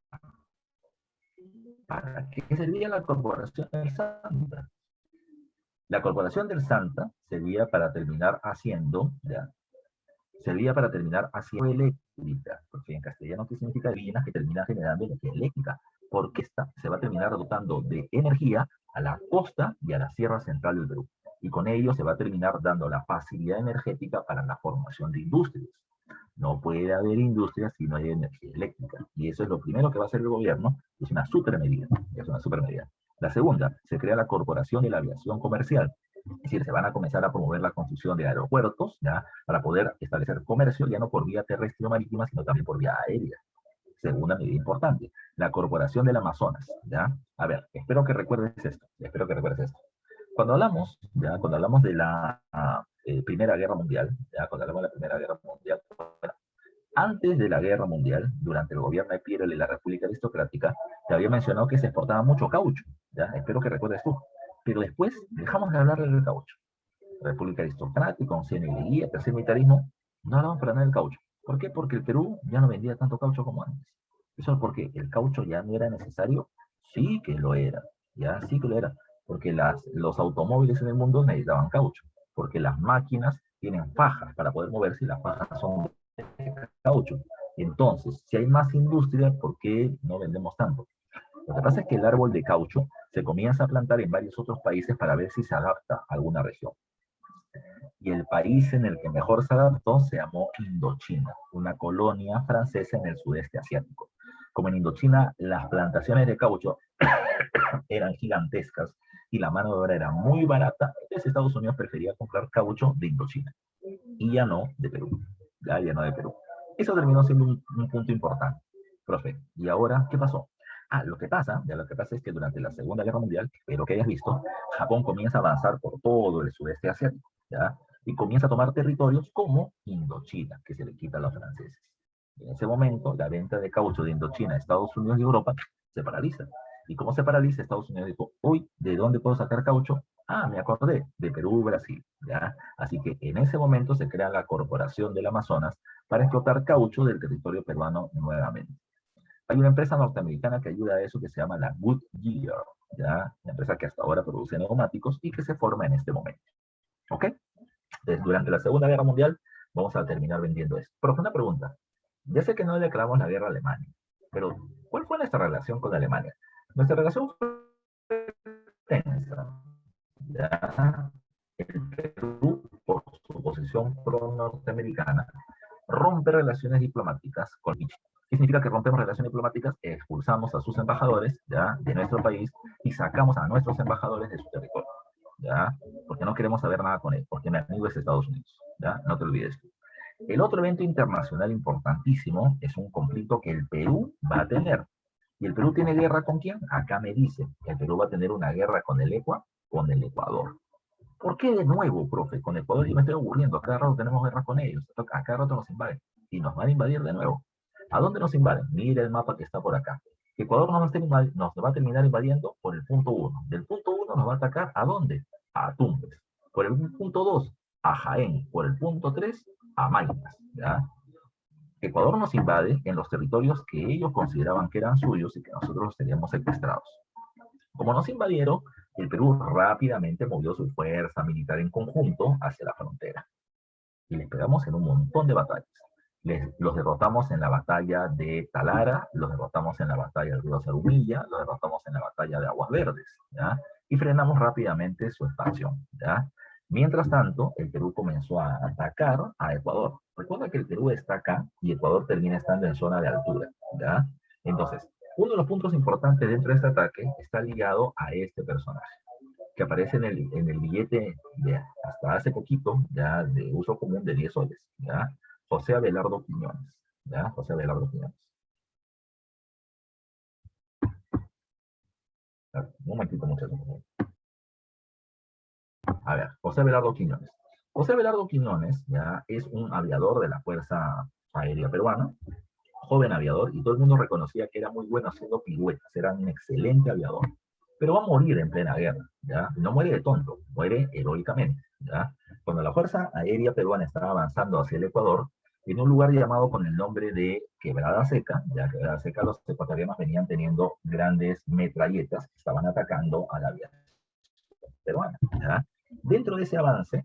Speaker 1: ¿Para qué servía la corporación del Santa? La corporación del Santa servía para terminar haciendo eléctrica, porque en castellano, ¿qué significa divina? Que termina generando energía eléctrica, porque esta se va a terminar dotando de energía a la costa y a la sierra central del Perú. Y con ello se va a terminar dando la facilidad energética para la formación de industrias. No puede haber industria si no hay energía eléctrica. Y eso es lo primero que va a hacer el gobierno. Es una super medida. La segunda, se crea la Corporación de la Aviación Comercial. Es decir, se van a comenzar a promover la construcción de aeropuertos, ¿ya? Para poder establecer comercio ya no por vía terrestre o marítima, sino también por vía aérea. Segunda medida importante, la Corporación del Amazonas, ¿ya? A ver, espero que recuerdes esto. Cuando hablamos de la Primera Guerra Mundial, bueno, antes de la Guerra Mundial, durante el gobierno de Pierre y la República Aristocrática, te había mencionado que se exportaba mucho caucho, ¿ya? Espero que recuerdes tú. Pero después dejamos de hablar del caucho. República Aristocrática, onceño y guía, tercer militarismo, no hablamos para nada del caucho. ¿Por qué? Porque el Perú ya no vendía tanto caucho como antes. Eso es porque el caucho ya no era necesario. Sí que lo era, ya sí que lo era. Porque los automóviles en el mundo necesitaban caucho. Porque las máquinas tienen fajas para poder moverse y las fajas son de caucho. Entonces, si hay más industria, ¿por qué no vendemos tanto? Lo que pasa es que el árbol de caucho se comienza a plantar en varios otros países para ver si se adapta a alguna región. Y el país en el que mejor se adaptó se llamó Indochina, una colonia francesa en el sudeste asiático. Como en Indochina las plantaciones de caucho eran gigantescas y la mano de obra era muy barata, entonces Estados Unidos prefería comprar caucho de Indochina y ya no de Perú. Ya no de Perú. Eso terminó siendo un punto importante. Profe, ¿y ahora qué pasó? Lo que pasa es que durante la Segunda Guerra Mundial, espero que hayas visto, Japón comienza a avanzar por todo el sudeste asiático, ¿ya? Y comienza a tomar territorios como Indochina, que se le quita a los franceses. En ese momento, la venta de caucho de Indochina a Estados Unidos y Europa se paraliza. ¿Y cómo se paraliza? Estados Unidos dijo, uy, ¿de dónde puedo sacar caucho? Me acordé, de Perú, Brasil, ¿ya? Así que en ese momento se crea la Corporación del Amazonas para explotar caucho del territorio peruano nuevamente. Hay una empresa norteamericana que ayuda a eso que se llama la Goodyear, ¿ya? La empresa que hasta ahora produce neumáticos y que se forma en este momento. ¿Ok? Entonces, durante la Segunda Guerra Mundial vamos a terminar vendiendo eso. Pero fue una pregunta. Ya sé que no le declaramos la guerra a Alemania, pero ¿cuál fue nuestra relación con Alemania? Nuestra relación fue tensa. ¿Ya? El Perú, por su posición pro-norteamericana, rompe relaciones diplomáticas con Vichy. ¿Qué significa que rompemos relaciones diplomáticas? Expulsamos a sus embajadores, ¿ya?, de nuestro país y sacamos a nuestros embajadores de su territorio, ¿ya? Porque no queremos saber nada con él, porque mi amigo es Estados Unidos, ¿ya? No te olvides. El otro evento internacional importantísimo es un conflicto que el Perú va a tener. ¿Y el Perú tiene guerra con quién? Acá me dice, el Perú va a tener una guerra con el Ecuador. ¿Por qué de nuevo, profe? Con Ecuador yo me estoy aburriendo, a cada rato tenemos guerra con ellos, a cada rato nos invaden, y nos van a invadir de nuevo. ¿A dónde nos invaden? Mira el mapa que está por acá. Ecuador nos va a terminar invadiendo por el punto 1. Del punto 1 nos va a atacar, ¿a dónde? A Tumbes. Por el punto 2, a Jaén. Por el punto 3, a Maynas, ¿ya? Ecuador nos invade en los territorios que ellos consideraban que eran suyos y que nosotros los teníamos secuestrados. Como nos invadieron, el Perú rápidamente movió su fuerza militar en conjunto hacia la frontera. Y les pegamos en un montón de batallas. Los derrotamos en la batalla de Talara, los derrotamos en la batalla del río Zarumilla, los derrotamos en la batalla de Aguas Verdes, ¿ya? Y frenamos rápidamente su expansión, ¿ya? Mientras tanto, el Perú comenzó a atacar a Ecuador. Recuerda que el Perú está acá y Ecuador termina estando en zona de altura, ¿ya? Entonces, uno de los puntos importantes dentro de este ataque está ligado a este personaje, que aparece en el billete de hasta hace poquito, ya de uso común de 10 soles, ¿ya? José Abelardo Quiñones, ¿ya? José Abelardo Quiñones. Un momentito, muchachos. A ver, José Abelardo Quiñones. José Abelardo Quiñones, ya, es un aviador de la Fuerza Aérea Peruana, joven aviador, y todo el mundo reconocía que era muy bueno haciendo piruetas, era un excelente aviador. Pero va a morir en plena guerra, ¿ya? No muere de tonto, muere heroicamente, ¿ya? Cuando la Fuerza Aérea Peruana estaba avanzando hacia el Ecuador, en un lugar llamado con el nombre de Quebrada Seca, ya Quebrada Seca, los ecuatorianos venían teniendo grandes metralletas que estaban atacando a la aviación peruana, ¿ya? Dentro de ese avance,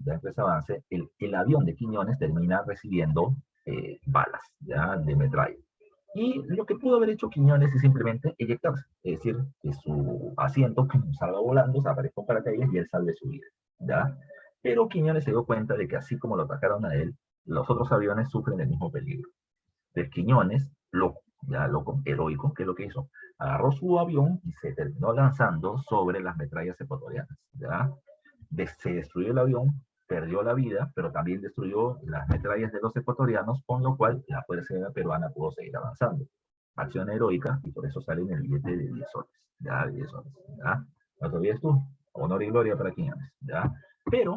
Speaker 1: el avión de Quiñones termina recibiendo balas, ¿ya?, de metralla. Y lo que pudo haber hecho Quiñones es simplemente eyectarse, es decir, que su asiento salga volando, se aparezca en paracaídas y él salve su vida, ¿ya? Pero Quiñones se dio cuenta de que así como lo atacaron a él, los otros aviones sufren el mismo peligro. Entonces Quiñones, loco, ya loco, heroico, ¿qué es lo que hizo? Agarró su avión y se terminó lanzando sobre las metrallas ecuatorianas, ¿ya? Se destruyó el avión, perdió la vida, pero también destruyó las metrallas de los ecuatorianos, con lo cual la Fuerza Aérea Peruana pudo seguir avanzando. Acción heroica, y por eso sale en el billete de 10 soles, ya, de 10 soles, ¿ya? No te olvides tú, honor y gloria para Quiñones, ¿ya? Pero,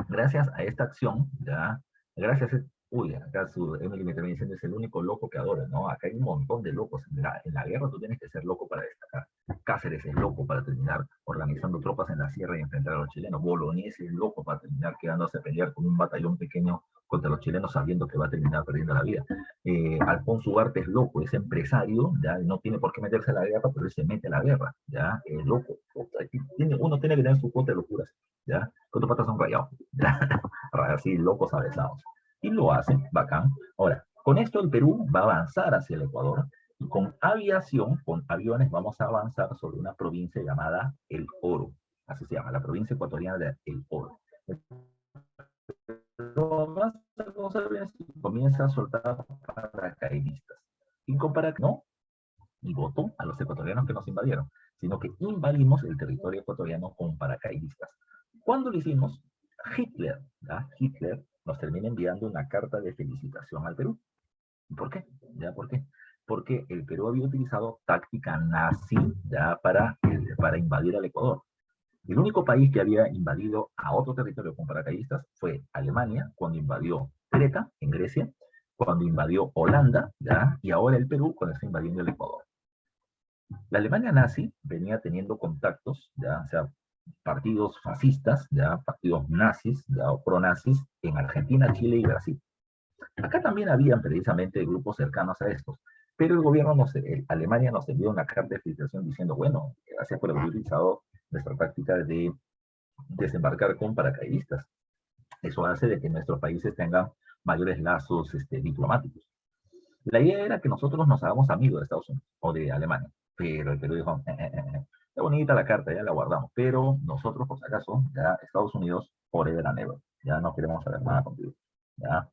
Speaker 1: gracias a esta acción, ¿ya? Gracias a... Uy, acá su Emily me también diciendo es el único loco que adora, ¿no? Acá hay un montón de locos. En la guerra tú tienes que ser loco para destacar. Cáceres es loco para terminar organizando tropas en la sierra y enfrentar a los chilenos. Bolognesi es loco para terminar quedándose a pelear con un batallón pequeño contra los chilenos sabiendo que va a terminar perdiendo la vida. Alfonso Ugarte es loco, es empresario, ya no tiene por qué meterse a la guerra, pero él se mete a la guerra, ya, es loco. Uno tiene que tener su cuota de locuras, ya, con tus patas son rayados, ya, así locos avesados. Y lo hacen, bacán. Ahora, con esto el Perú va a avanzar hacia el Ecuador Y con aviación, con aviones, vamos a avanzar sobre una provincia llamada El Oro. Así se llama, la provincia ecuatoriana de El Oro. Pero más comienza a soltar paracaidistas. Y con paracaidistas, no, y votó a los ecuatorianos que nos invadieron, sino que invadimos el territorio ecuatoriano con paracaidistas. ¿Cuándo lo hicimos? Hitler, ¿ya? Hitler nos termina enviando una carta de felicitación al Perú. ¿Por qué? ¿Ya? ¿Por qué? Porque el Perú había utilizado táctica nazi, ¿ya? Para invadir al Ecuador. El único país que había invadido a otro territorio con paracaidistas fue Alemania, cuando invadió Creta, en Grecia, cuando invadió Holanda, ¿ya? Y ahora el Perú, cuando está invadiendo el Ecuador. La Alemania nazi venía teniendo contactos, ya, o sea, partidos fascistas, ya, partidos nazis, ya, o pronazis, en Argentina, Chile y Brasil. Acá también habían precisamente grupos cercanos a estos, pero el gobierno, Alemania nos envió una carta de felicitación diciendo, bueno, gracias por haber utilizado nuestra práctica de desembarcar con paracaidistas. Eso hace de que nuestros países tengan mayores lazos diplomáticos. La idea era que nosotros nos hagamos amigos de Estados Unidos o de Alemania, pero el Perú dijo, está bonita la carta, ya la guardamos, pero nosotros, por si acaso, ya Estados Unidos, forever and ever, ya no queremos saber nada contigo. ¿Ya?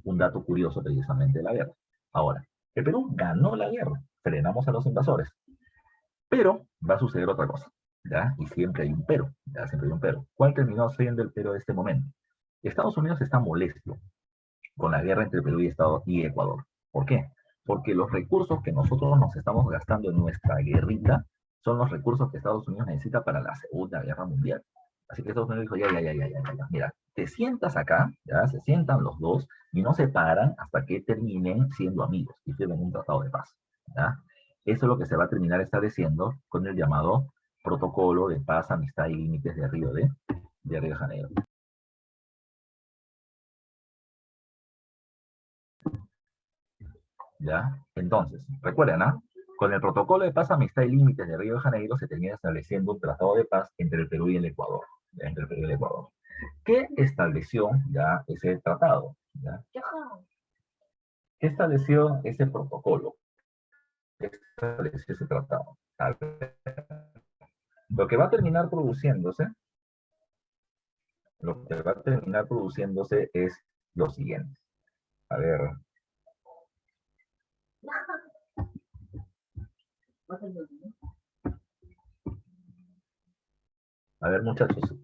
Speaker 1: Un dato curioso precisamente de la guerra. Ahora, el Perú ganó la guerra, frenamos a los invasores, pero va a suceder otra cosa, ¿ya? Y siempre hay un pero, ¿ya? Siempre hay un pero. ¿Cuál terminó siendo el pero de este momento? Estados Unidos está molesto con la guerra entre Perú y Ecuador. ¿Por qué? Porque los recursos que nosotros nos estamos gastando en nuestra guerrita son los recursos que Estados Unidos necesita para la Segunda Guerra Mundial. Así que Estados Unidos dijo, ya, mira, te sientas acá, ya, se sientan los dos y no se paran hasta que terminen siendo amigos y firmen un tratado de paz, ¿ya? Eso es lo que se va a terminar estableciendo con el llamado Protocolo de Paz, Amistad y Límites de Río de Janeiro. ¿Ya? Entonces, recuerden, ¿ah? Con el Protocolo de Paz, Amistad y Límites de Río de Janeiro se termina estableciendo un tratado de paz entre el Perú y el Ecuador. ¿Ya? Entre el Perú y el Ecuador. ¿Qué estableció ya ese tratado? ¿Ya? ¿Qué estableció ese protocolo? ¿Qué estableció ese tratado? A ver, lo que va a terminar produciéndose, lo que va a terminar produciéndose es lo siguiente. A ver. A ver, muchachos,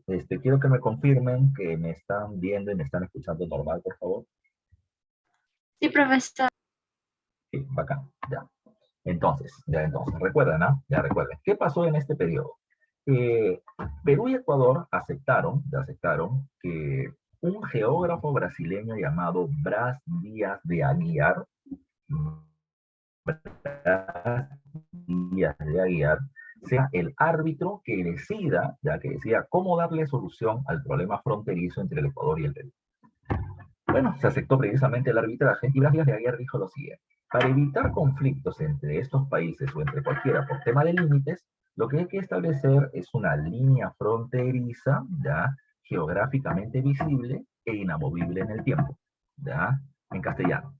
Speaker 1: quiero que me confirmen que me están viendo y me están escuchando normal, por favor.
Speaker 2: Sí, profesor.
Speaker 1: Sí, bacán, ya. Entonces, recuerdan, ¿ah? Ya recuerden. ¿Qué pasó en este periodo? Perú y Ecuador aceptaron que un geógrafo brasileño llamado Brás Díaz de Aguiar, sea el árbitro que decida, ya que decida cómo darle solución al problema fronterizo entre el Ecuador y el Perú. Bueno, se aceptó precisamente el arbitraje y Brás Díaz de Aguiar dijo lo siguiente: para evitar conflictos entre estos países o entre cualquiera por tema de límites, lo que hay que establecer es una línea fronteriza, ya, geográficamente visible e inamovible en el tiempo, ya, en castellano.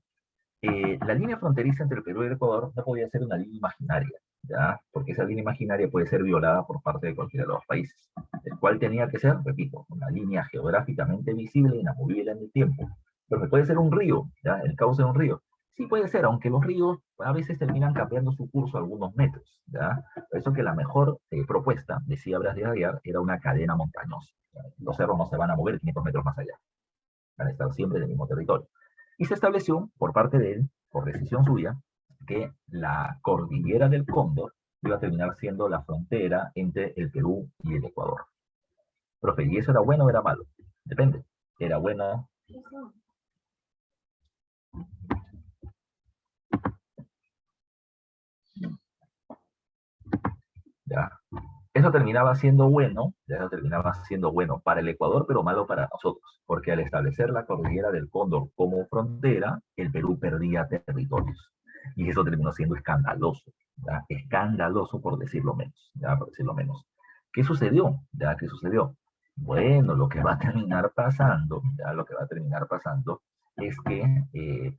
Speaker 1: La línea fronteriza entre el Perú y el Ecuador no podía ser una línea imaginaria, ¿ya? Porque esa línea imaginaria puede ser violada por parte de cualquiera de los países. El cual tenía que ser, repito, una línea geográficamente visible e inamovible en el tiempo. Pero puede ser un río, ¿ya? El cauce de un río. Sí puede ser, aunque los ríos a veces terminan cambiando su curso algunos metros, ¿ya? Por eso que la mejor propuesta, decía Brás de Aguiar, era una cadena montañosa, ¿ya? Los cerros no se van a mover 500 metros más allá. Van a estar siempre en el mismo territorio. Y se estableció por parte de él, por decisión suya, que la cordillera del Cóndor iba a terminar siendo la frontera entre el Perú y el Ecuador. Profe, ¿y eso era bueno o era malo? Depende. Era bueno. Ya. Eso terminaba siendo bueno, ya terminaba siendo bueno para el Ecuador, pero malo para nosotros, porque al establecer la cordillera del Cóndor como frontera, el Perú perdía territorios. Y eso terminó siendo escandaloso, ¿ya? Escandaloso por decirlo menos, ¿ya? Por decirlo menos. ¿Qué sucedió? ¿Ya? ¿Qué sucedió? Bueno, lo que va a terminar pasando, ya lo que va a terminar pasando es que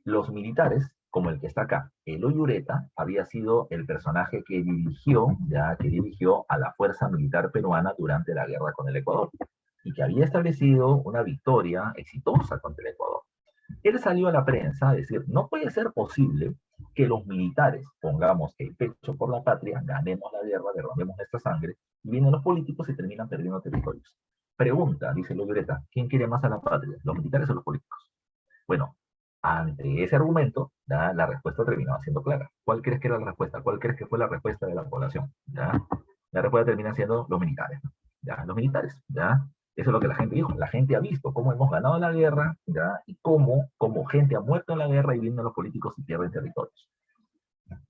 Speaker 1: los militares como el que está acá. Eloy Ureta había sido el personaje que dirigió a la fuerza militar peruana durante la guerra con el Ecuador y que había establecido una victoria exitosa contra el Ecuador. Él salió a la prensa a decir, no puede ser posible que los militares pongamos el pecho por la patria, ganemos la guerra, derramemos nuestra sangre, y vienen los políticos y terminan perdiendo territorios. Pregunta, dice Eloy Ureta, ¿quién quiere más a la patria, los militares o los políticos? Bueno, ante ese argumento, ¿ya? La respuesta terminaba siendo clara. ¿Cuál crees que era la respuesta? ¿Cuál crees que fue la respuesta de la población? ¿Ya? La respuesta termina siendo los militares. ¿Ya? Los militares. ¿Ya? Eso es lo que la gente dijo. La gente ha visto cómo hemos ganado la guerra, ¿ya? Y cómo gente ha muerto en la guerra y vienen los políticos y pierden territorios.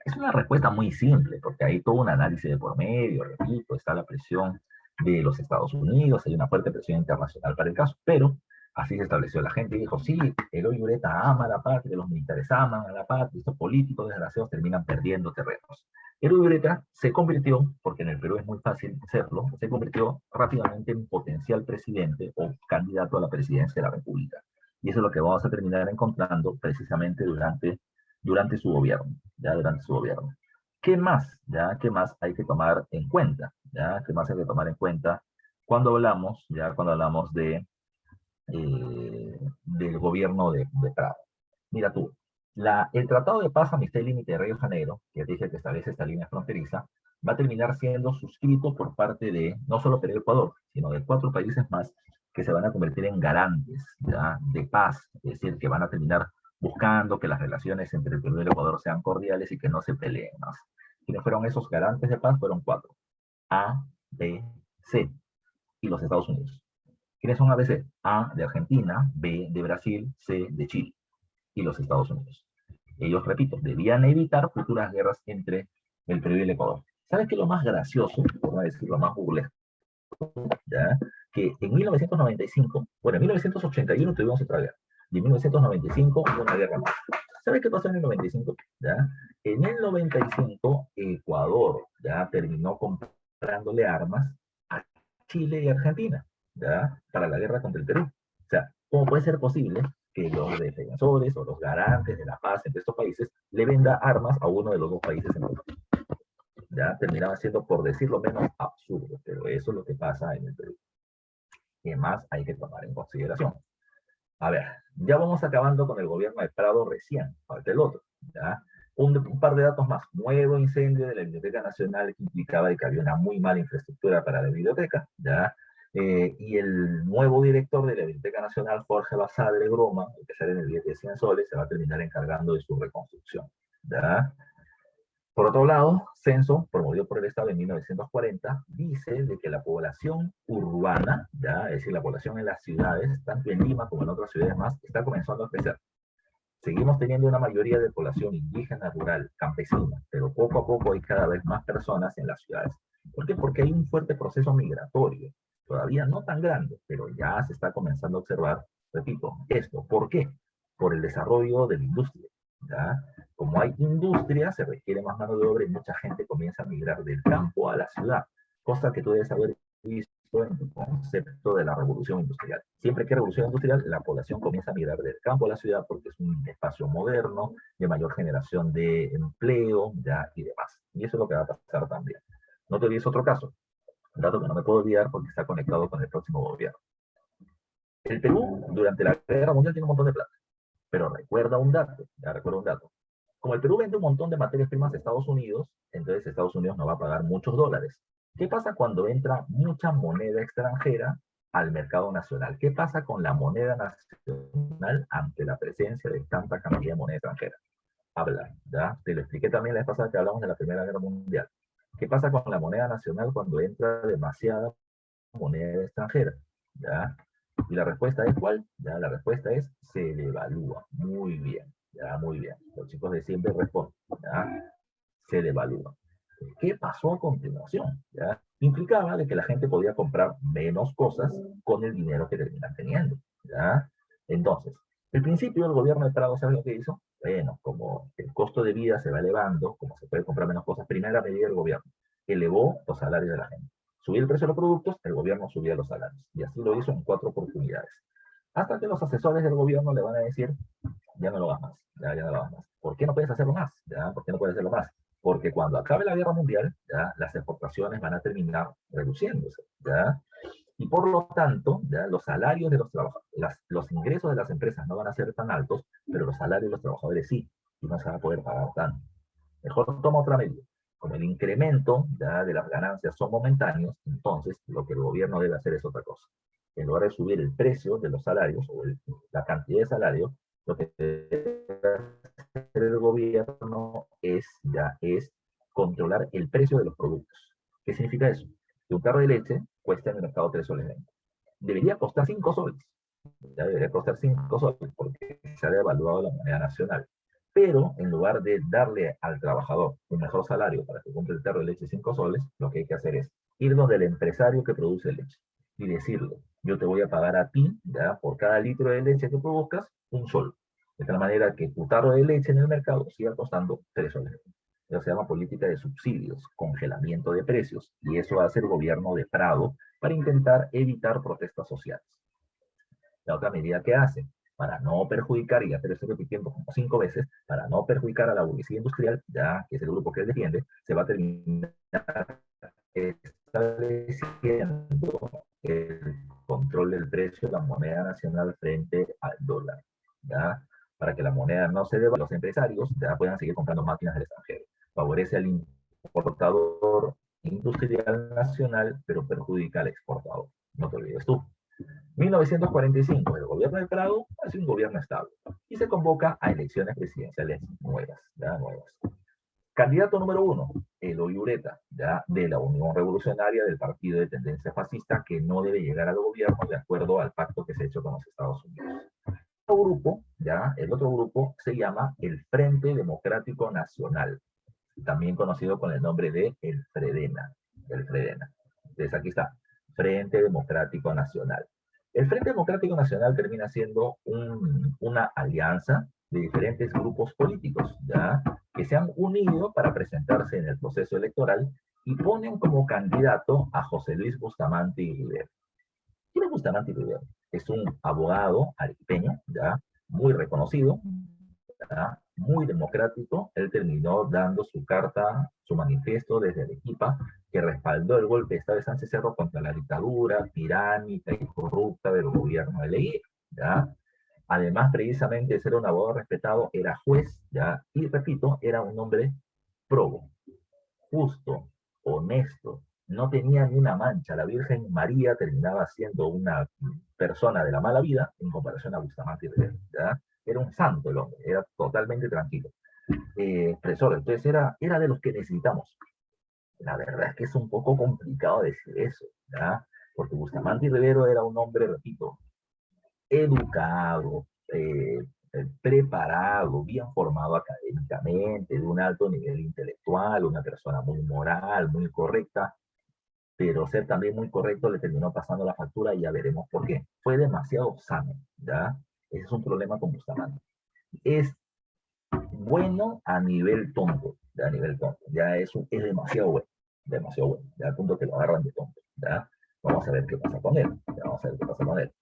Speaker 1: Es una respuesta muy simple, porque hay todo un análisis de por medio, repito, está la presión de los Estados Unidos, hay una fuerte presión internacional para el caso, pero así se estableció. La gente dijo, sí, Eloy Ureta ama a la patria, los militares aman a la patria, estos políticos desgraciados terminan perdiendo terrenos. Eloy Ureta se convirtió, porque en el Perú es muy fácil serlo, se convirtió rápidamente en potencial presidente o candidato a la presidencia de la República. Y eso es lo que vamos a terminar encontrando precisamente durante su gobierno, ya durante su gobierno. ¿Qué más? ¿Ya? ¿Qué más hay que tomar en cuenta? ¿Ya? ¿Qué más hay que tomar en cuenta cuando hablamos, cuando hablamos del gobierno de Prado? Mira tú, el Tratado de Paz, Amistad y Límite de Río de Janeiro, que dice que establece esta línea fronteriza, va a terminar siendo suscrito por parte de no solo Perú y Ecuador, sino de 4 países más que se van a convertir en garantes, ¿ya? De paz, es decir, que van a terminar buscando que las relaciones entre el Perú y el Ecuador sean cordiales y que no se peleen más. ¿Quiénes fueron esos garantes de paz? Fueron 4. A, B, C y los Estados Unidos. ¿Quiénes son ABC? A de Argentina, B de Brasil, C de Chile y los Estados Unidos. Ellos, repito, debían evitar futuras guerras entre el Perú y el Ecuador. ¿Sabes qué es lo más gracioso, por no decir lo más burlesco? ¿Ya? Que en 1995, bueno, en 1981 tuvimos otra guerra, y en 1995 hubo una guerra más. ¿Sabes qué pasó en el 95? ¿Ya? En el 95, Ecuador ya terminó comprándole armas a Chile y Argentina, ¿ya? Para la guerra contra el Perú. O sea, ¿cómo puede ser posible que los defensores o los garantes de la paz entre estos países le venda armas a uno de los dos países en Europa? Ya terminaba siendo, por decirlo menos, absurdo, pero eso es lo que pasa en el Perú. ¿Qué más hay que tomar en consideración? A ver, ya vamos acabando con el gobierno de Prado recién, falta el otro, ¿ya? Un par de datos más. Nuevo incendio de la Biblioteca Nacional que implicaba que había una muy mala infraestructura para la biblioteca, ¿ya? Y el nuevo director de la Biblioteca Nacional, Jorge Basadre Groma, que sale en el billete de 100 soles, se va a terminar encargando de su reconstrucción, ¿ya? Por otro lado, censo, promovido por el Estado en 1940, dice de que la población urbana, ya, es decir, la población en las ciudades, tanto en Lima como en otras ciudades más, está comenzando a crecer. Seguimos teniendo una mayoría de población indígena, rural, campesina, pero poco a poco hay cada vez más personas en las ciudades. ¿Por qué? Porque hay un fuerte proceso migratorio, todavía no tan grande, pero ya se está comenzando a observar, repito, esto. ¿Por qué? Por el desarrollo de la industria, ¿ya? Como hay industria, se requiere más mano de obra y mucha gente comienza a migrar del campo a la ciudad, cosa que tú debes haber visto en tu concepto de la revolución industrial. Siempre que hay revolución industrial, la población comienza a migrar del campo a la ciudad porque es un espacio moderno, de mayor generación de empleo, ¿ya? Y demás. Y eso es lo que va a pasar también. No te olvides otro caso, un dato que no me puedo olvidar porque está conectado con el próximo gobierno. El Perú, durante la Guerra Mundial, tiene un montón de plata, pero recuerda un dato, ya recuerda un dato. Como el Perú vende un montón de materias primas a Estados Unidos, entonces Estados Unidos no va a pagar muchos dólares. ¿Qué pasa cuando entra mucha moneda extranjera al mercado nacional? ¿Qué pasa con la moneda nacional ante la presencia de tanta cantidad de moneda extranjera? Habla, ¿ya? Te lo expliqué también la vez pasada que hablamos de la Primera Guerra Mundial. ¿Qué pasa con la moneda nacional cuando entra demasiada moneda extranjera? ¿Ya? Y la respuesta es ¿cuál? Ya, la respuesta es se devalúa. Muy bien, ya, muy bien. Los chicos de siempre responden, ¿ya? Se devalúa. ¿Qué pasó a continuación? ¿Ya? Implicaba de que la gente podía comprar menos cosas con el dinero que terminan teniendo, ¿ya? Entonces, al principio el gobierno de Prado, ¿sabe lo que hizo? Bueno, como el costo de vida se va elevando, como se puede comprar menos cosas, primera medida del gobierno, elevó los salarios de la gente. Subía el precio de los productos, el gobierno subía los salarios. Y así lo hizo en 4 oportunidades. Hasta que los asesores del gobierno le van a decir, ya no lo hagas más, ya no lo hagas más. ¿Por qué no puedes hacerlo más? ¿Ya? ¿Por qué no puedes hacerlo más? Porque cuando acabe la guerra mundial, ya, las exportaciones van a terminar reduciéndose, ¿ya? Y por lo tanto, ya, los salarios de los trabajadores, los ingresos de las empresas no van a ser tan altos, pero los salarios de los trabajadores sí, y no se va a poder pagar tanto. Mejor toma otra medida. Como el incremento ya, de las ganancias son momentáneos, entonces lo que el gobierno debe hacer es otra cosa. En lugar de subir el precio de los salarios o la cantidad de salario, lo que debe hacer el gobierno es controlar el precio de los productos. ¿Qué significa eso? Que un carro de leche cuesta en el mercado 3 soles 20. Debería costar 5 soles. Ya debería costar 5 soles porque se ha devaluado la moneda nacional. Pero en lugar de darle al trabajador un mejor salario para que compre el tarro de leche 5 soles, lo que hay que hacer es ir donde el empresario que produce leche y decirle, yo te voy a pagar a ti, ¿ya? Por cada litro de leche que produzcas, un sol. De tal manera que tu tarro de leche en el mercado siga costando 3 soles. Eso se llama política de subsidios, congelamiento de precios, y eso hace el gobierno de Prado para intentar evitar protestas sociales. La otra medida que hace, para no perjudicar, y ya te lo estoy repitiendo como 5 veces, para no perjudicar a la burguesía industrial, ya que es el grupo que él defiende, se va a terminar estableciendo el control del precio de la moneda nacional frente al dólar, ¿ya? Para que la moneda no se devalúe, los empresarios ya puedan seguir comprando máquinas del extranjero. Favorece al importador industrial nacional, pero perjudica al exportador. No te olvides tú. 1945, el gobierno de Prado hace un gobierno estable y se convoca a elecciones presidenciales nuevas, ¿ya? Nuevas. Candidato número 1, Eloy Ureta, ¿ya? De la Unión Revolucionaria del partido de tendencia fascista que no debe llegar al gobierno de acuerdo al pacto que se ha hecho con los Estados Unidos. El otro grupo se llama el Frente Democrático Nacional, también conocido con el nombre de el Fredena. Entonces aquí está, Frente Democrático Nacional. El Frente Democrático Nacional termina siendo una alianza de diferentes grupos políticos, ¿ya? Que se han unido para presentarse en el proceso electoral y ponen como candidato a José Luis Bustamante y Rivero. ¿Quién es Bustamante y Rivero? Es un abogado arequipeño, ¿ya? Muy reconocido, ¿ya? Muy democrático. Él terminó dando su carta, su manifiesto desde Arequipa, que respaldó el golpe de Estado de Sánchez Cerro contra la dictadura tiránica y corrupta del gobierno de Leguía, ¿ya? Además, precisamente de ser un abogado respetado, era juez, ¿ya? Y repito, era un hombre probo, justo, honesto, no tenía ni una mancha. La Virgen María terminaba siendo una persona de la mala vida en comparación a Bustamante y Rivero, ¿ya? Era un santo el hombre, era totalmente tranquilo. Expresor, entonces era de los que necesitamos. La verdad es que es un poco complicado decir eso, ¿ya? Porque Bustamante y Rivero era un hombre, repito, educado, preparado, bien formado académicamente, de un alto nivel intelectual, una persona muy moral, muy correcta, pero ser también muy correcto le terminó pasando la factura y ya veremos por qué. Fue demasiado sano, ¿ya? Ese es un problema con Bustamante. Es bueno a nivel tonto, ya a nivel tonto, ya es demasiado bueno, ya al punto que lo agarran de tonto, ¿ya? Vamos a ver qué pasa con él, ya vamos a ver qué pasa con él.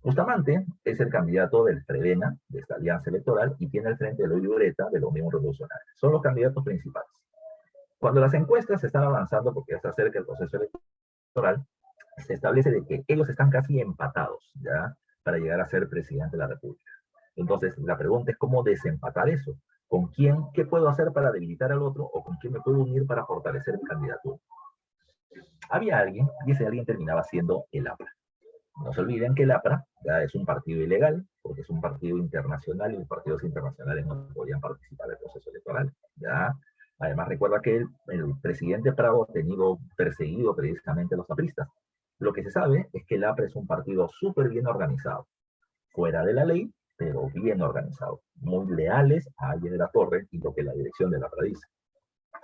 Speaker 1: Bustamante es el candidato del Fredena, de esta alianza electoral, y tiene al frente de Eloy Ureta, de la Unión Revolucionaria. Son los candidatos principales. Cuando las encuestas están avanzando, porque ya se acerca el proceso electoral, se establece de que ellos están casi empatados, ¿ya? Para llegar a ser presidente de la República. Entonces, la pregunta es cómo desempatar eso. ¿Con quién? ¿Qué puedo hacer para debilitar al otro? ¿O con quién me puedo unir para fortalecer mi candidatura? Había alguien, y ese alguien terminaba siendo el APRA. No se olviden que el APRA ya es un partido ilegal, porque es un partido internacional y los partidos internacionales no podían participar del proceso electoral. ¿Ya? Además, recuerda que el presidente Prado ha tenido perseguido precisamente a los apristas. Lo que se sabe es que el APRA es un partido súper bien organizado, fuera de la ley, pero bien organizado, muy leales a alguien de la Torre y lo que la dirección del APRA dice.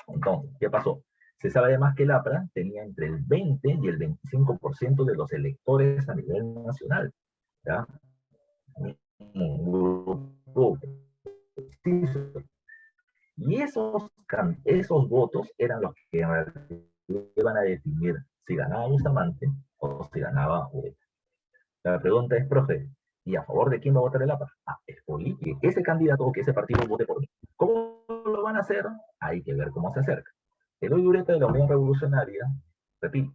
Speaker 1: Entonces, ¿qué pasó? Se sabe además que el APRA tenía entre el 20 y el 25% de los electores a nivel nacional. ¿Ya? Un grupo. Y esos votos eran los que iban a definir si ganaba Bustamante o si ganaba Ureta. La pregunta es, profe, ¿Y a favor de quién va a votar el APRA? Ah, escogí que ese candidato o que ese partido vote por mí. ¿Cómo lo van a hacer? Hay que ver cómo se acerca. Eloy Ureta de la Unión Revolucionaria, repito,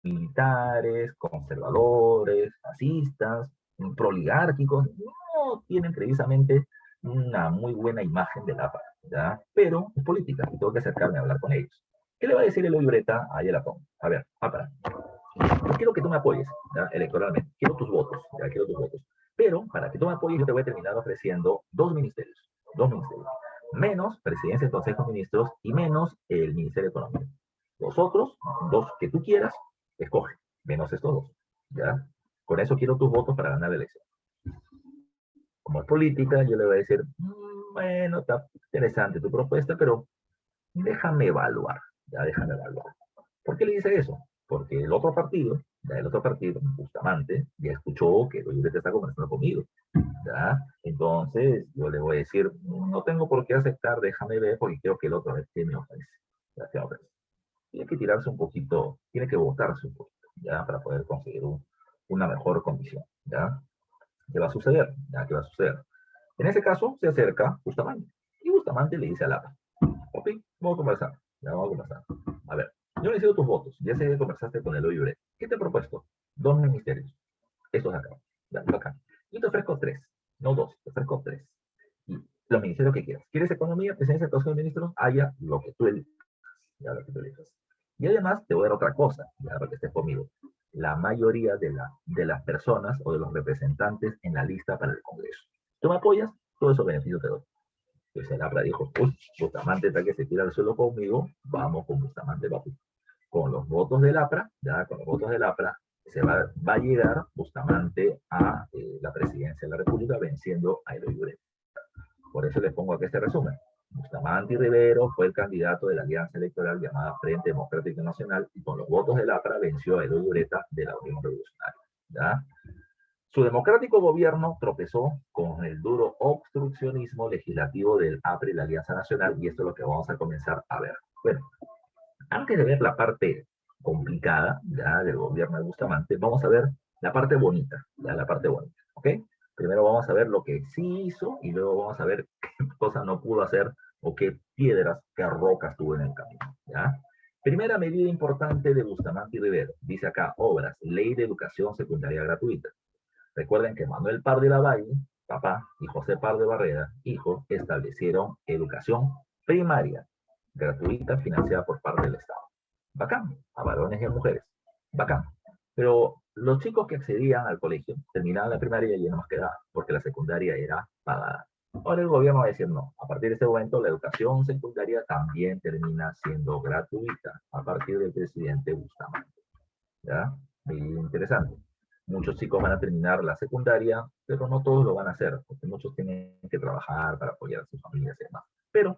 Speaker 1: militares, conservadores, fascistas, proligárquicos, no tienen precisamente una muy buena imagen del APRA, ¿ya? Pero es política y tengo que acercarme a hablar con ellos. ¿Qué le va a decir Eloy Ureta a Ayala? A ver, APRA, yo quiero que tú me apoyes, ¿ya? Electoralmente, quiero tus votos, ya quiero tus votos. Pero para que tú me apoyes, yo te voy a terminar ofreciendo dos ministerios, menos presidencia del Consejo de Ministros y menos el Ministerio de Economía. Los otros, dos que tú quieras, escoge, menos estos dos, ¿ya? Con eso quiero tus votos para ganar la elección. Como es política, yo le voy a decir, bueno, está interesante tu propuesta, pero déjame evaluar, ya déjame evaluar. ¿Por qué le dice eso? Porque el otro partido, Bustamante, ya escuchó que Eloy Ureta está conversando conmigo, ¿ya? Entonces, yo le voy a decir, no tengo por qué aceptar, déjame ver, porque quiero que el otro vez me ofrece, ya te ofrece. Tiene que tirarse un poquito, tiene que votarse un poquito, ¿ya? Para poder conseguir una mejor condición, ¿ya? ¿Qué va a suceder? ¿Ya? ¿Qué va a suceder? En ese caso, se acerca Bustamante, y Bustamante le dice a Lapa, ok, vamos a conversar, ya vamos a conversar. A ver, yo necesito tus votos, ya sé que conversaste con Eloy Ureta. ¿Qué te he propuesto? Dos ministerios, estos acá, ya, acá. Yo te ofrezco tres, no dos, te ofrezco tres. Y los ministerios que quieras. ¿Quieres economía, presidencia del Consejo de Ministros? Haya lo que tú elijas, ya lo que tú elijas. Y además te voy a dar otra cosa, ya para que estés conmigo. La mayoría de las personas o de los representantes en la lista para el Congreso. ¿Tú me apoyas? Todo esos beneficios te doy. Entonces el APRA dijo, uy, Bustamante está que se tira al suelo conmigo, vamos con Bustamante, papu. Con los votos del APRA, ya con los votos del APRA, va a llegar Bustamante a la presidencia de la República venciendo a Eloy Ureta. Por eso les pongo aquí este resumen. Bustamante Rivero fue el candidato de la alianza electoral llamada Frente Democrático Nacional y con los votos del APRA venció a Eloy Ureta de la Unión Revolucionaria, ¿ya? Su democrático gobierno tropezó con el duro obstruccionismo legislativo del APRA y la Alianza Nacional, y esto es lo que vamos a comenzar a ver. Bueno, antes de ver la parte complicada ya del gobierno de Bustamante, vamos a ver la parte bonita, ya la parte bonita, ¿ok? Primero vamos a ver lo que sí hizo y luego vamos a ver qué cosas no pudo hacer o qué piedras, qué rocas tuvo en el camino, ¿ya? Primera medida importante de Bustamante y Rivero, dice acá, obras, ley de educación secundaria gratuita. Recuerden que Manuel Pardo de la Valle, papá, y José Pardo de Barrera, hijo, establecieron educación primaria gratuita financiada por parte del Estado. Bacán, a varones y a mujeres. Bacán. Pero los chicos que accedían al colegio terminaban la primaria y ya no más quedaba, porque la secundaria era pagada. Ahora el gobierno va a decir no. A partir de este momento, la educación secundaria también termina siendo gratuita a partir del presidente Bustamante. ¿Ya? Muy interesante. Muchos chicos van a terminar la secundaria, pero no todos lo van a hacer, porque muchos tienen que trabajar para apoyar a sus familias y demás. Pero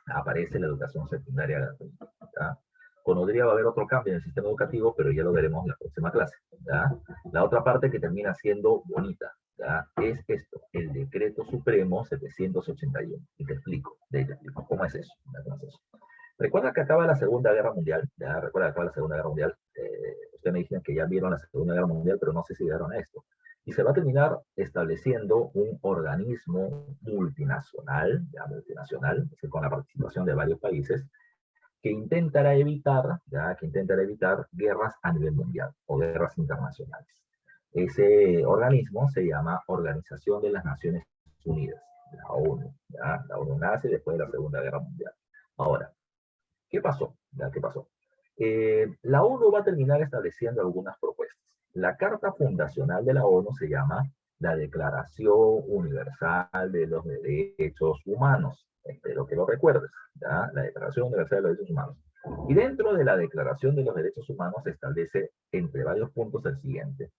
Speaker 1: aparece la educación secundaria gratuita. ¿Ya? Con Odría va a haber otro cambio en el sistema educativo, pero ya lo veremos en la próxima clase. ¿Ya? La otra parte que termina siendo bonita, ¿ya? Es esto, el Decreto Supremo 781. Y te explico, ¿cómo es eso? ¿Cómo es eso? Recuerda que acaba la Segunda Guerra Mundial, ya recuerda que acaba la Segunda Guerra Mundial. Ustedes me dicen que ya vieron la Segunda Guerra Mundial, pero no sé si vieron esto. Y se va a terminar estableciendo un organismo multinacional, ya multinacional, es decir, con la participación de varios países, que intentará evitar guerras a nivel mundial o guerras internacionales. Ese organismo se llama Organización de las Naciones Unidas, la ONU. ¿Ya? La ONU nace después de la Segunda Guerra Mundial. Ahora, ¿qué pasó? ¿Ya? ¿Qué pasó? La ONU va a terminar estableciendo algunas propuestas. La carta fundacional de la ONU se llama la Declaración Universal de los Derechos Humanos. Espero que lo recuerdes, ¿ya? La Declaración Universal de los Derechos Humanos. Y dentro de la Declaración de los Derechos Humanos se establece, entre varios puntos, el siguiente.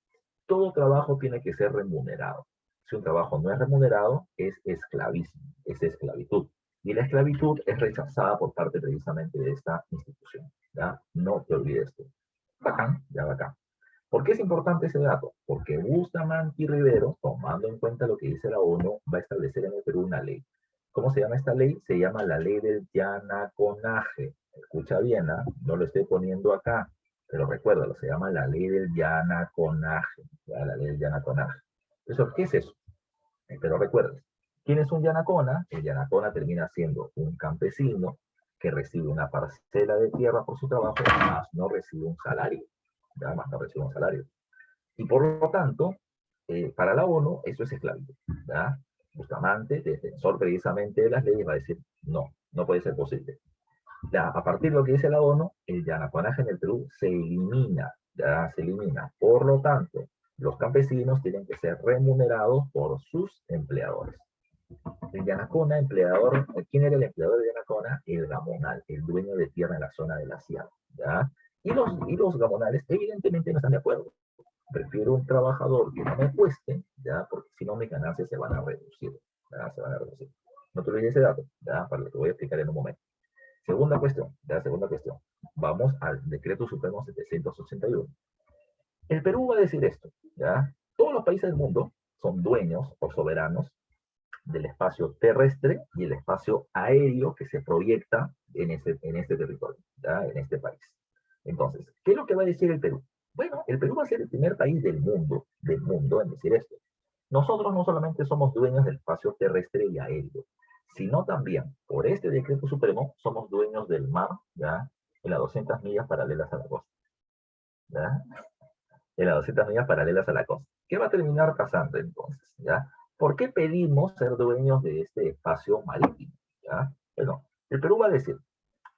Speaker 1: Todo trabajo tiene que ser remunerado. Si un trabajo no es remunerado, es esclavismo, es esclavitud. Y la esclavitud es rechazada por parte precisamente de esta institución. ¿Ya? No te olvides esto. Bacán, ya bacán. ¿Por qué es importante ese dato? Porque Bustamante y Rivero, tomando en cuenta lo que dice la ONU, va a establecer en el Perú una ley. ¿Cómo se llama esta ley? Se llama la ley del Yanaconaje. Escucha bien, ¿eh? No lo estoy poniendo acá, pero recuérdalo, se llama la ley del Yanaconaje. La ley del Yanaconaje. Eso, ¿qué es eso? Pero recuerden, ¿quién es un yanacona? El yanacona termina siendo un campesino que recibe una parcela de tierra por su trabajo, más no recibe un salario. ¿Ya? Más no recibe un salario. Y por lo tanto, para la ONU, eso es esclavitud. ¿Ya? Bustamante, defensor precisamente de las leyes, va a decir, no, no puede ser posible. Ya, a partir de lo que dice la ONU, el yanaconaje en el Perú se elimina, ya se elimina. Por lo tanto, los campesinos tienen que ser remunerados por sus empleadores. El yanacona, empleador, ¿quién era el empleador de yanacona? El gamonal, el dueño de tierra en la zona de la sierra, ¿ya? Y los gamonales evidentemente no están de acuerdo. Prefiero un trabajador que no me cueste, ¿ya? Porque si no mis ganancias se van a reducir, ¿ya? Se van a reducir. No te olvides ese dato, ¿ya? Para lo que voy a explicar en un momento. Segunda cuestión, ya segunda cuestión. Vamos al Decreto Supremo 781. El Perú va a decir esto, ¿ya? Todos los países del mundo son dueños o soberanos del espacio terrestre y el espacio aéreo que se proyecta en este territorio, ¿ya? En este país. Entonces, ¿qué es lo que va a decir el Perú? Bueno, el Perú va a ser el primer país del mundo en decir esto. Nosotros no solamente somos dueños del espacio terrestre y aéreo, sino también, por este decreto supremo, somos dueños del mar, ¿ya? En las 200 millas paralelas a la costa, ¿ya? En las 200 millas paralelas a la costa. ¿Qué va a terminar pasando entonces, ¿ya? ¿Por qué pedimos ser dueños de este espacio marítimo, ¿ya? Bueno, el Perú va a decir,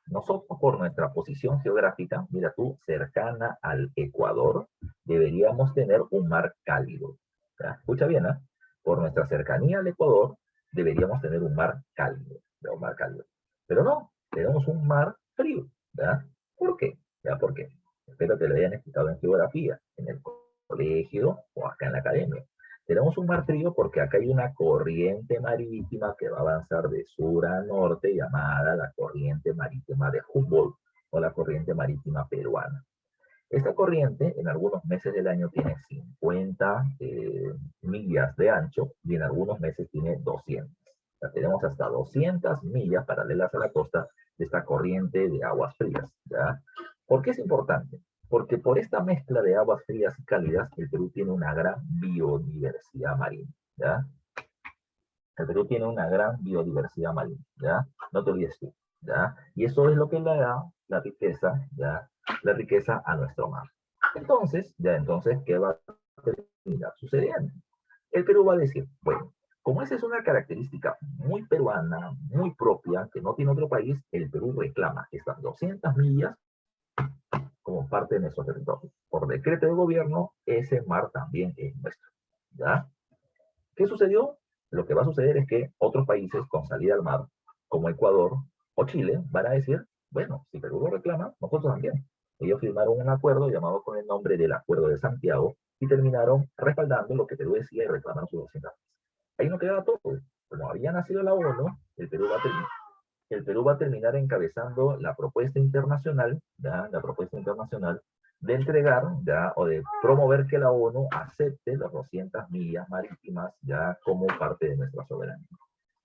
Speaker 1: nosotros por nuestra posición geográfica, mira tú, cercana al Ecuador, deberíamos tener un mar cálido. ¿Ya? Escucha bien, ¿eh? Por nuestra cercanía al Ecuador, deberíamos tener un mar cálido. ¿Ya? Un mar cálido. Pero no, tenemos un mar frío. ¿Ya? ¿Por qué? ¿Ya? ¿Por qué? Espero que lo hayan explicado en geografía, en el colegio o acá en la academia. Tenemos un mar frío porque acá hay una corriente marítima que va a avanzar de sur a norte llamada la corriente marítima de Humboldt o la corriente marítima peruana. Esta corriente en algunos meses del año tiene 50 millas de ancho y en algunos meses tiene 200. O sea, tenemos hasta 200 millas paralelas a la costa de esta corriente de aguas frías. ¿Ya? ¿Por qué es importante? Porque por esta mezcla de aguas frías y cálidas, el Perú tiene una gran biodiversidad marina. ¿Ya? El Perú tiene una gran biodiversidad marina. ¿Ya? No te olvides tú. ¿Ya? Y eso es lo que le da la riqueza, ¿ya? La riqueza a nuestro mar. Entonces, ¿qué va a terminar sucediendo? El Perú va a decir, bueno, como esa es una característica muy peruana, muy propia, que no tiene otro país, el Perú reclama estas 200 millas como parte de nuestro territorio. Por decreto de gobierno, ese mar también es nuestro. ¿Ya? ¿Qué sucedió? Lo que va a suceder es que otros países con salida al mar, como Ecuador o Chile, van a decir, bueno, si Perú lo reclama, nosotros también. Ellos firmaron un acuerdo llamado con el nombre del Acuerdo de Santiago y terminaron respaldando lo que Perú decía y reclamaron sus 200. Ahí no quedaba todo. Como había nacido la ONU, el Perú va a terminar encabezando la propuesta internacional, ¿ya? La propuesta internacional de entregar, ¿ya? O de promover que la ONU acepte las 200 millas marítimas, ya como parte de nuestra soberanía.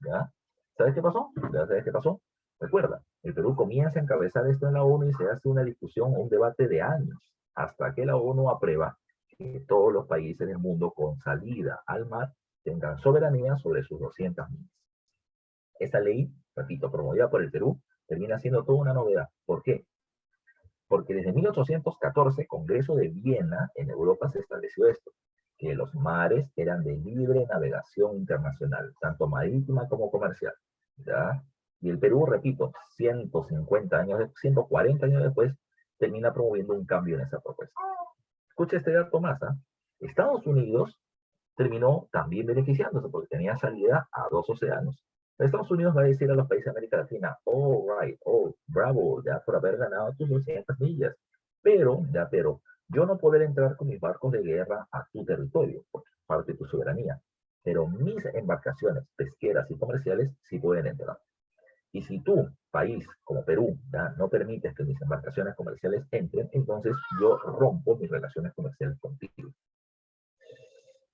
Speaker 1: ¿Ya? ¿Sabes qué pasó? ¿Ya sabes qué pasó? Recuerda, el Perú comienza a encabezar esto en la ONU y se hace una discusión, un debate de años, hasta que la ONU aprueba que todos los países del mundo con salida al mar tengan soberanía sobre sus 200 millas. Esa ley, repito, promovida por el Perú, termina siendo toda una novedad. ¿Por qué? Porque desde 1814, Congreso de Viena, en Europa, se estableció esto, que los mares eran de libre navegación internacional, tanto marítima como comercial. ¿Ya? Y el Perú, repito, 150 años, 140 años después, termina promoviendo un cambio en esa propuesta. Escucha este dato más, ¿eh? Estados Unidos terminó también beneficiándose porque tenía salida a 2 océanos. Estados Unidos va a decir a los países de América Latina, oh, right, oh, bravo, ya por haber ganado tus 200 millas. Pero, yo no poder entrar con mis barcos de guerra a tu territorio, porque es parte de tu soberanía. Pero mis embarcaciones pesqueras y comerciales sí pueden entrar. Y si tú, país como Perú, ¿ya? No permites que mis embarcaciones comerciales entren, entonces yo rompo mis relaciones comerciales contigo.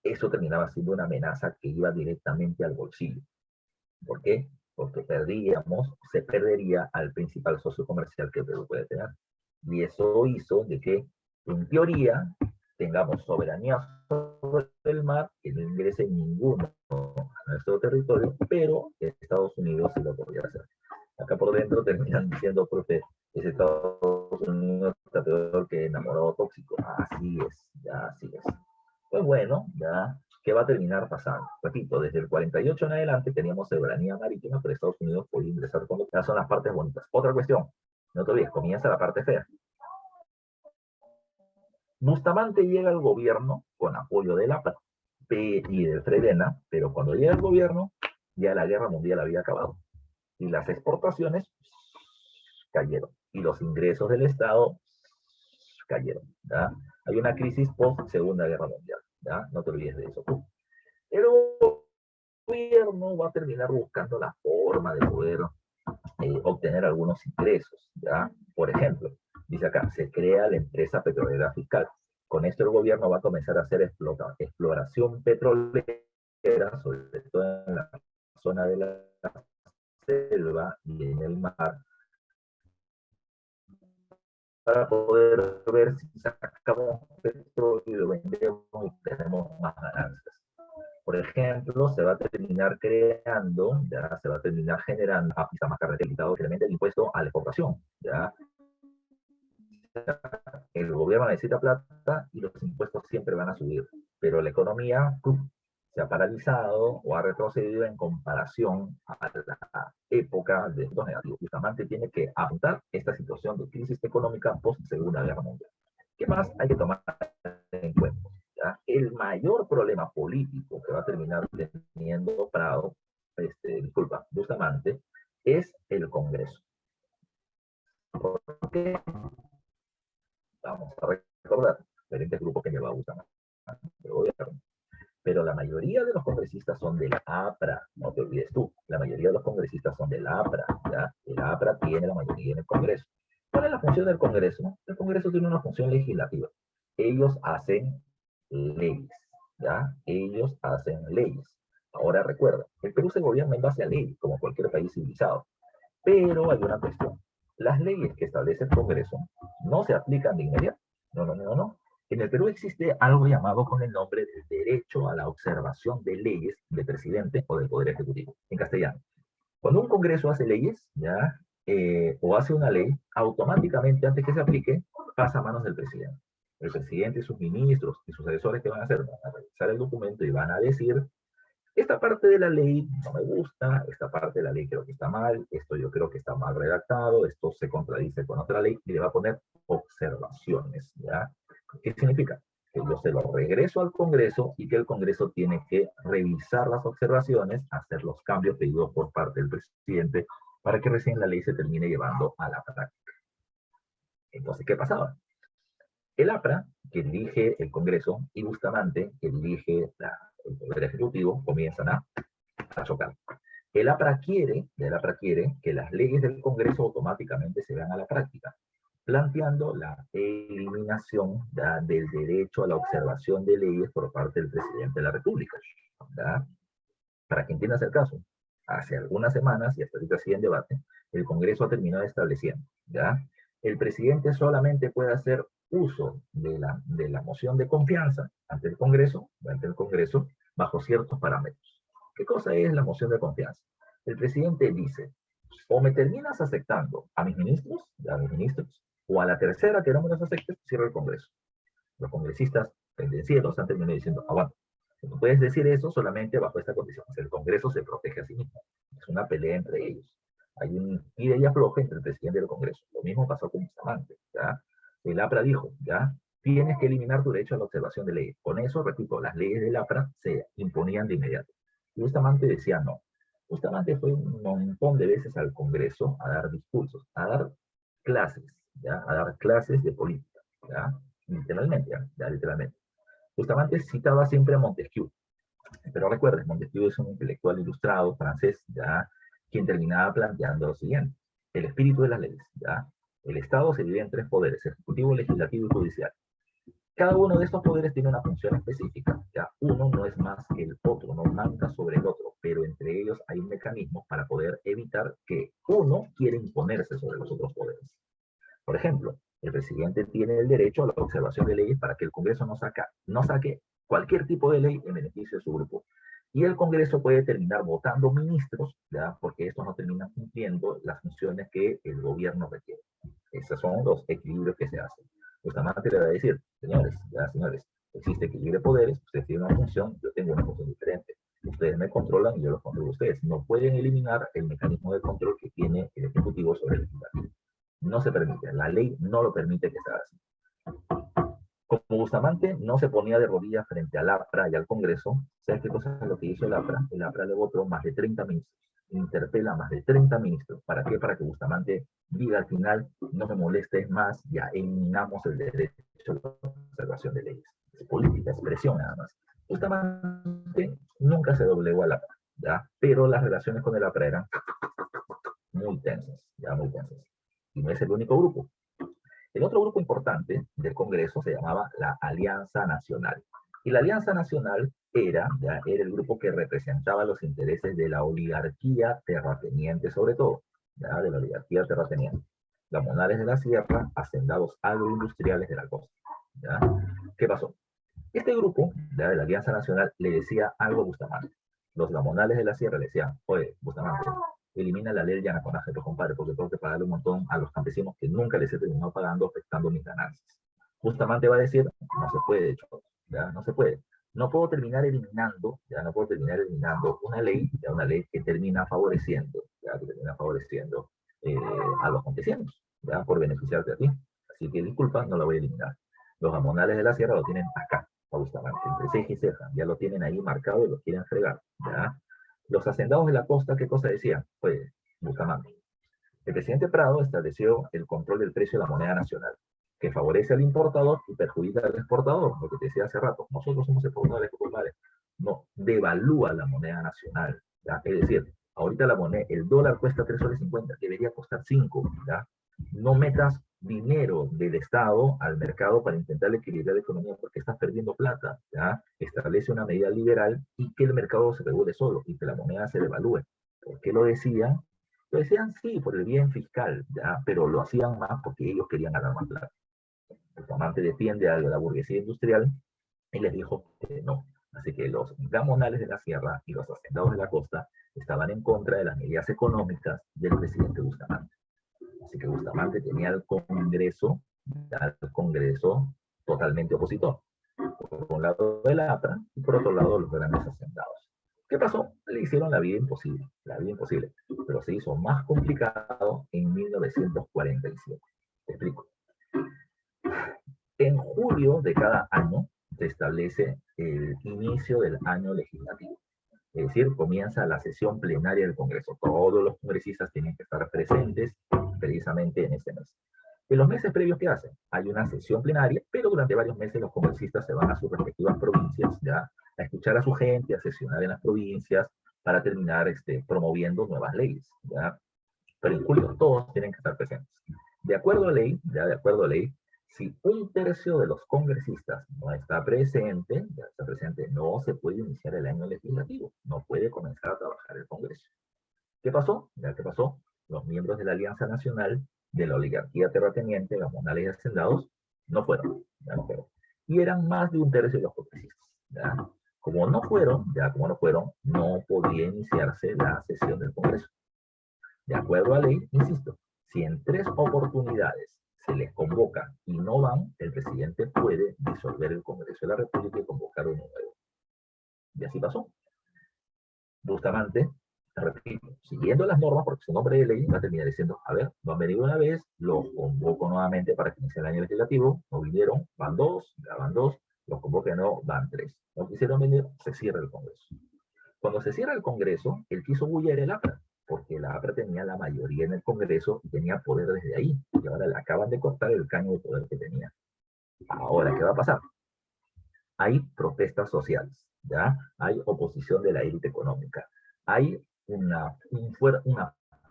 Speaker 1: Eso terminaba siendo una amenaza que iba directamente al bolsillo. ¿Por qué? Porque se perdería al principal socio comercial que Perú puede tener. Y eso hizo de que, en teoría, tengamos soberanía por el mar, que no ingrese ninguno a nuestro territorio, pero Estados Unidos sí lo podría hacer. Acá por dentro terminan diciendo, profe, ese Estados Unidos está peor que enamorado tóxico. Así es, ya así es. Pues bueno, ya, ¿qué va a terminar pasando? Repito, desde el 48 en adelante teníamos soberanía marítima, pero Estados Unidos podía ingresar con... Esas son las partes bonitas. Otra cuestión, no te olvides, comienza la parte fea. Bustamante llega al gobierno con apoyo de la y de Fredena, pero cuando llega al gobierno, ya la guerra mundial había acabado. Y las exportaciones cayeron. Y los ingresos del Estado cayeron. ¿Ya? Hay una crisis post Segunda Guerra Mundial. ¿Ya? No te olvides de eso tú. El gobierno va a terminar buscando la forma de poder obtener algunos ingresos. ¿Ya? Por ejemplo, dice acá, se crea la empresa petrolera fiscal. Con esto el gobierno va a comenzar a hacer exploración petrolera, sobre todo en la zona de la selva y en el mar, para poder ver si sacamos petróleo y lo vendemos y tenemos más ganancias. Por ejemplo, se va a terminar creando, ya se va a terminar generando, está más caracterizado claramente el impuesto a la exportación, ya. El gobierno necesita plata y los impuestos siempre van a subir, pero la economía se ha paralizado o ha retrocedido en comparación a la época de estos negativos. Bustamante tiene que afrontar esta situación de crisis económica post Segunda Guerra Mundial. ¿Qué más hay que tomar en cuenta? ¿Ya? El mayor problema político que va a terminar teniendo Prado, Bustamante, es el Congreso. ¿Por qué? Vamos a recordar diferentes grupos que lleva Bustamante del gobierno. Pero la mayoría de los congresistas son de la APRA, no te olvides tú, la mayoría de los congresistas son de la APRA, ¿ya? El APRA tiene la mayoría en el Congreso. ¿Cuál es la función del Congreso? El Congreso tiene una función legislativa. Ellos hacen leyes, ¿ya? Ellos hacen leyes. Ahora recuerda, el Perú se gobierna en base a ley, como cualquier país civilizado. Pero hay una cuestión. Las leyes que establece el Congreso no se aplican de inmediato. No, no, no, no. En el Perú existe algo llamado con el nombre de derecho a la observación de leyes del presidente o del Poder Ejecutivo, en castellano. Cuando un Congreso hace leyes, ¿ya? O hace una ley, automáticamente antes que se aplique, pasa a manos del presidente. El presidente y sus ministros y sus asesores, ¿qué van a hacer? Van a revisar el documento y van a decir, esta parte de la ley no me gusta, esta parte de la ley creo que está mal, esto yo creo que está mal redactado, esto se contradice con otra ley, y le va a poner observaciones, ¿ya? ¿Qué significa? Que yo se lo regreso al Congreso y que el Congreso tiene que revisar las observaciones, hacer los cambios pedidos por parte del presidente para que recién la ley se termine llevando a la práctica. Entonces, ¿qué pasaba? El APRA, que dirige el Congreso, y Bustamante, que dirige el Poder Ejecutivo, comienzan a chocar. El APRA quiere que las leyes del Congreso automáticamente se vean a la práctica, planteando la eliminación del derecho a la observación de leyes por parte del presidente de la República. ¿Ya? Para que entiendas el caso, hace algunas semanas, y hasta ahorita sigue en debate, el Congreso ha terminado estableciendo, ¿ya? El presidente solamente puede hacer uso de la moción de confianza ante el Congreso, bajo ciertos parámetros. ¿Qué cosa es la moción de confianza? El presidente dice, o me terminas aceptando a mis ministros, o a la tercera que no me los aceptes, cierro el Congreso. Los congresistas pendencieros han terminado diciendo, aguanta. No puedes decir eso solamente bajo esta condición. O sea, el Congreso se protege a sí mismo. Es una pelea entre ellos. Hay un tira y afloje entre el presidente y el Congreso. Lo mismo pasó con Bustamante. ¿Ya? El APRA dijo, ya, tienes que eliminar tu derecho a la observación de leyes. Con eso, repito, las leyes del APRA se imponían de inmediato. Y Bustamante decía no. Bustamante fue un montón de veces al Congreso a dar discursos, a dar clases, ¿ya? A dar clases de política, ¿ya? Literalmente, ya literalmente. Bustamante citaba siempre a Montesquieu, pero recuerden, Montesquieu es un intelectual ilustrado francés, ya, quien terminaba planteando lo siguiente: el espíritu de las leyes, ya. El Estado se divide en tres poderes: ejecutivo, legislativo y judicial. Cada uno de estos poderes tiene una función específica, ya. Uno no es más que el otro, no manda sobre el otro, pero entre ellos hay un mecanismo para poder evitar que uno quiera imponerse sobre los otros poderes. Por ejemplo, el presidente tiene el derecho a la observación de leyes para que el Congreso no saque cualquier tipo de ley en beneficio de su grupo. Y el Congreso puede terminar votando ministros, ¿ya? Porque estos no terminan cumpliendo las funciones que el gobierno requiere. Esos son los equilibrios que se hacen. Bustamante le va a decir, señores, ya señores, existe equilibrio de poderes, ustedes tienen una función, yo tengo una función diferente. Ustedes me controlan y yo los controlo a ustedes. No pueden eliminar el mecanismo de control que tiene el Ejecutivo sobre el Legislativo. No se permite, la ley no lo permite que se haga así. Como Bustamante no se ponía de rodillas frente al APRA y al Congreso, ¿sabes qué cosa es lo que hizo el APRA? El APRA le votó más de 30 ministros, interpela a más de 30 ministros. ¿Para qué? Para que Bustamante diga al final, no me molestes más, ya eliminamos el derecho a la observación de leyes. Es política, es presión nada más. Bustamante nunca se doblegó al APRA, ¿ya? Pero las relaciones con el APRA eran muy tensas, ya muy tensas. Y no es el único grupo. El otro grupo importante del Congreso se llamaba la Alianza Nacional. Y la Alianza Nacional era el grupo que representaba los intereses de la oligarquía terrateniente, sobre todo, ¿ya? De la oligarquía terrateniente. Gamonales de la Sierra, hacendados agroindustriales de la costa. ¿Ya? ¿Qué pasó? Este grupo, ¿ya? De la Alianza Nacional, le decía algo a Bustamante. Los gamonales de la Sierra le decían, oye, Bustamante, elimina la ley del llanaconaje, pues, compadre, porque tengo que pagarle un montón a los campesinos que nunca les he terminado pagando, afectando mis ganancias. Bustamante va a decir, no se puede, chicos, ya no se puede. No puedo terminar eliminando, ya no puedo terminar eliminando una ley, ya una ley que termina favoreciendo, ya que termina favoreciendo a los campesinos, ya por beneficiarte a ti. Así que disculpa, no la voy a eliminar. Los gamonales de la Sierra lo tienen acá, a Bustamante, entre ceja y ceja, ya lo tienen ahí marcado y lo quieren fregar, ya. Los hacendados de la costa, ¿qué cosa decían? Pues, Bustamante. El presidente Prado estableció el control del precio de la moneda nacional, que favorece al importador y perjudica al exportador, lo que te decía hace rato. Nosotros somos exportadores, compadre. No, devalúa la moneda nacional, ¿ya? Es decir, ahorita la moneda, el dólar cuesta 3 soles 50, debería costar 5, ¿ya? No metas dinero del Estado al mercado para intentar equilibrar la economía porque estás perdiendo plata, ¿ya? Establece una medida liberal y que el mercado se regule solo y que la moneda se devalúe. ¿Por qué lo decían? Lo decían sí, por el bien fiscal, ¿ya? Pero lo hacían más porque ellos querían ganar más plata. Bustamante defiende a la burguesía industrial y les dijo que no. Así que los gamonales de la sierra y los hacendados de la costa estaban en contra de las medidas económicas del presidente Bustamante. Así que Bustamante tenía al Congreso totalmente opositor. Por un lado el APRA y por otro lado los grandes hacendados. ¿Qué pasó? Le hicieron la vida imposible, pero se hizo más complicado en 1947. Te explico. En julio de cada año se establece el inicio del año legislativo. Es decir, comienza la sesión plenaria del Congreso. Todos los congresistas tienen que estar presentes precisamente en ese mes. En los meses previos, ¿qué hacen? Hay una sesión plenaria, pero durante varios meses los congresistas se van a sus respectivas provincias, ¿ya? A escuchar a su gente, a sesionar en las provincias, para terminar promoviendo nuevas leyes, ¿ya? Pero en julio todos tienen que estar presentes. De acuerdo a ley, ya de acuerdo a ley, si un tercio de los congresistas no está presente, ya está presente, no se puede iniciar el año legislativo, no puede comenzar a trabajar el Congreso. ¿Qué pasó? Ya que pasó, los miembros de la Alianza Nacional de la oligarquía terrateniente, gamonales y hacendados, no fueron, ya no fueron. Y eran más de un tercio de los congresistas, ¿ya? Como no fueron, no podía iniciarse la sesión del Congreso. De acuerdo a ley, insisto, si en 3 oportunidades se les convoca y no van, el presidente puede disolver el Congreso de la República y convocar uno nuevo. Y así pasó. Bustamante, repito, siguiendo las normas, porque su nombre de ley va a terminar diciendo, a ver, no han venido una vez, los convoco nuevamente para que inicie el año legislativo, no vinieron, van 2, ya van 2, los convoque no, van 3. No quisieron venir, se cierra el Congreso. Cuando se cierra el Congreso, el que hizo bulla era el APRA, porque la APRA tenía la mayoría en el Congreso y tenía poder desde ahí, y ahora le acaban de cortar el caño de poder que tenía. Ahora, ¿qué va a pasar? Hay protestas sociales, ¿ya? Hay oposición de la élite económica, hay una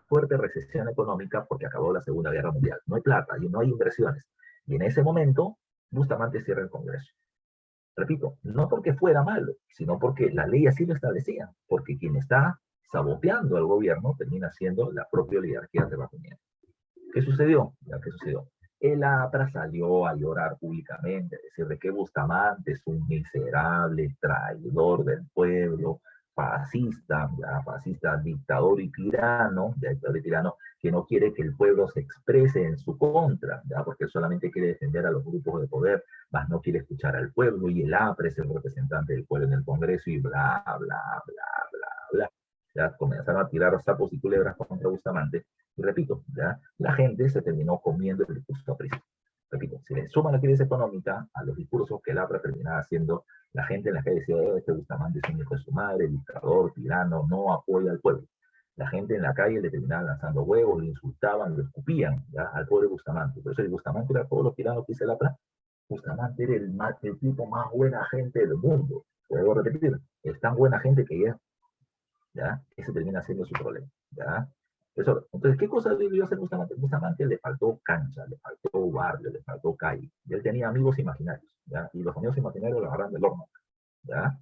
Speaker 1: fuerte recesión económica porque acabó la Segunda Guerra Mundial. No hay plata y no hay inversiones. Y en ese momento, Bustamante cierra el Congreso. Repito, no porque fuera malo, sino porque la ley así lo establecía, porque quien está saboteando al gobierno termina siendo la propia oligarquía terrateniente. ¿Qué sucedió? ¿Qué sucedió? El APRA salió a llorar públicamente, a decir de que Bustamante es un miserable traidor del pueblo, fascista, ya, fascista, dictador y tirano, que no quiere que el pueblo se exprese en su contra, ya, porque solamente quiere defender a los grupos de poder, más no quiere escuchar al pueblo, y el APRA es el representante del pueblo en el Congreso, y bla, bla, bla, bla, bla. Ya comenzaron a tirar sapos y culebras contra Bustamante, y repito, ¿ya? La gente se terminó comiendo el discurso aprista. Repito, si le suman la crisis económica a los discursos que el APRA terminaba haciendo, la gente en la calle decía, este Bustamante es un hijo de su madre, dictador, tirano, no apoya al pueblo. La gente en la calle le terminaba lanzando huevos, le insultaban, le escupían, ¿ya? Al pobre Bustamante. Por eso el Bustamante era todo lo tirano que dice el APRA. Bustamante era el tipo más buena gente del mundo. Puedo repetir, es tan buena gente que ya, ese termina siendo su problema, ¿ya? Eso, entonces, ¿qué cosa debió hacer Bustamante? Bustamante le faltó cancha, le faltó barrio, le faltó calle. Y él tenía amigos imaginarios, ¿ya? Y los amigos imaginarios lo agarran del horno, ¿ya?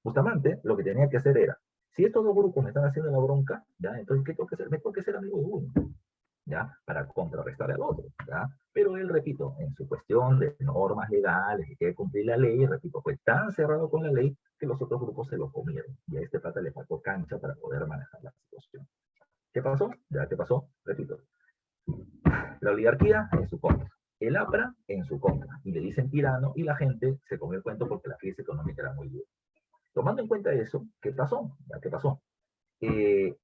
Speaker 1: Bustamante lo que tenía que hacer era, si estos dos grupos me están haciendo la bronca, ¿ya? Entonces, ¿qué tengo que hacer? Me tengo que ser amigo de uno, ¿ya? Para contrarrestar al otro, ¿ya? Pero él, repito, en su cuestión de normas legales, que quiere cumplir la ley, repito, fue tan cerrado con la ley que los otros grupos se lo comieron. Y a este pata le faltó cancha para poder manejar la situación. ¿Qué pasó? ¿Ya qué pasó? Repito, la oligarquía en su contra, el APRA en su contra, y le dicen tirano, y la gente se comió el cuento porque la crisis económica era muy dura. Tomando en cuenta eso, ¿qué pasó? ¿Ya qué pasó?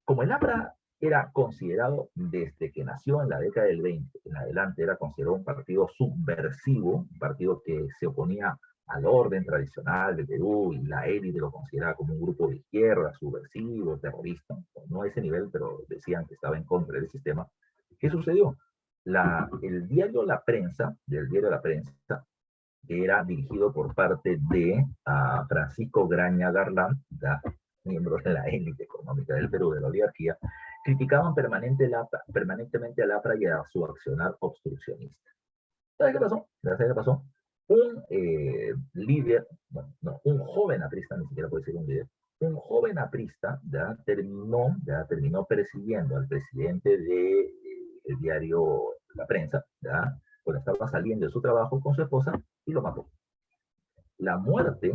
Speaker 1: Como el APRA era considerado desde que nació en la década del 20 en adelante, era considerado un partido subversivo, un partido que se oponía al orden tradicional de Perú, y la élite lo consideraba como un grupo de izquierda, subversivo, terrorista, no a ese nivel, pero decían que estaba en contra del sistema. ¿Qué sucedió? El diario La Prensa, del diario La Prensa, era dirigido por parte de Francisco Graña Garland, miembros de la élite económica del Perú, de la oligarquía, criticaban permanentemente al APRA y a su accionar obstruccionista. ¿Sabes qué pasó? ¿Sabes qué pasó? Un líder, bueno, no, un joven aprista, ni siquiera puede ser un líder, un joven aprista terminó persiguiendo al presidente del diario La Prensa, cuando estaba saliendo de su trabajo con su esposa, y lo mató. La muerte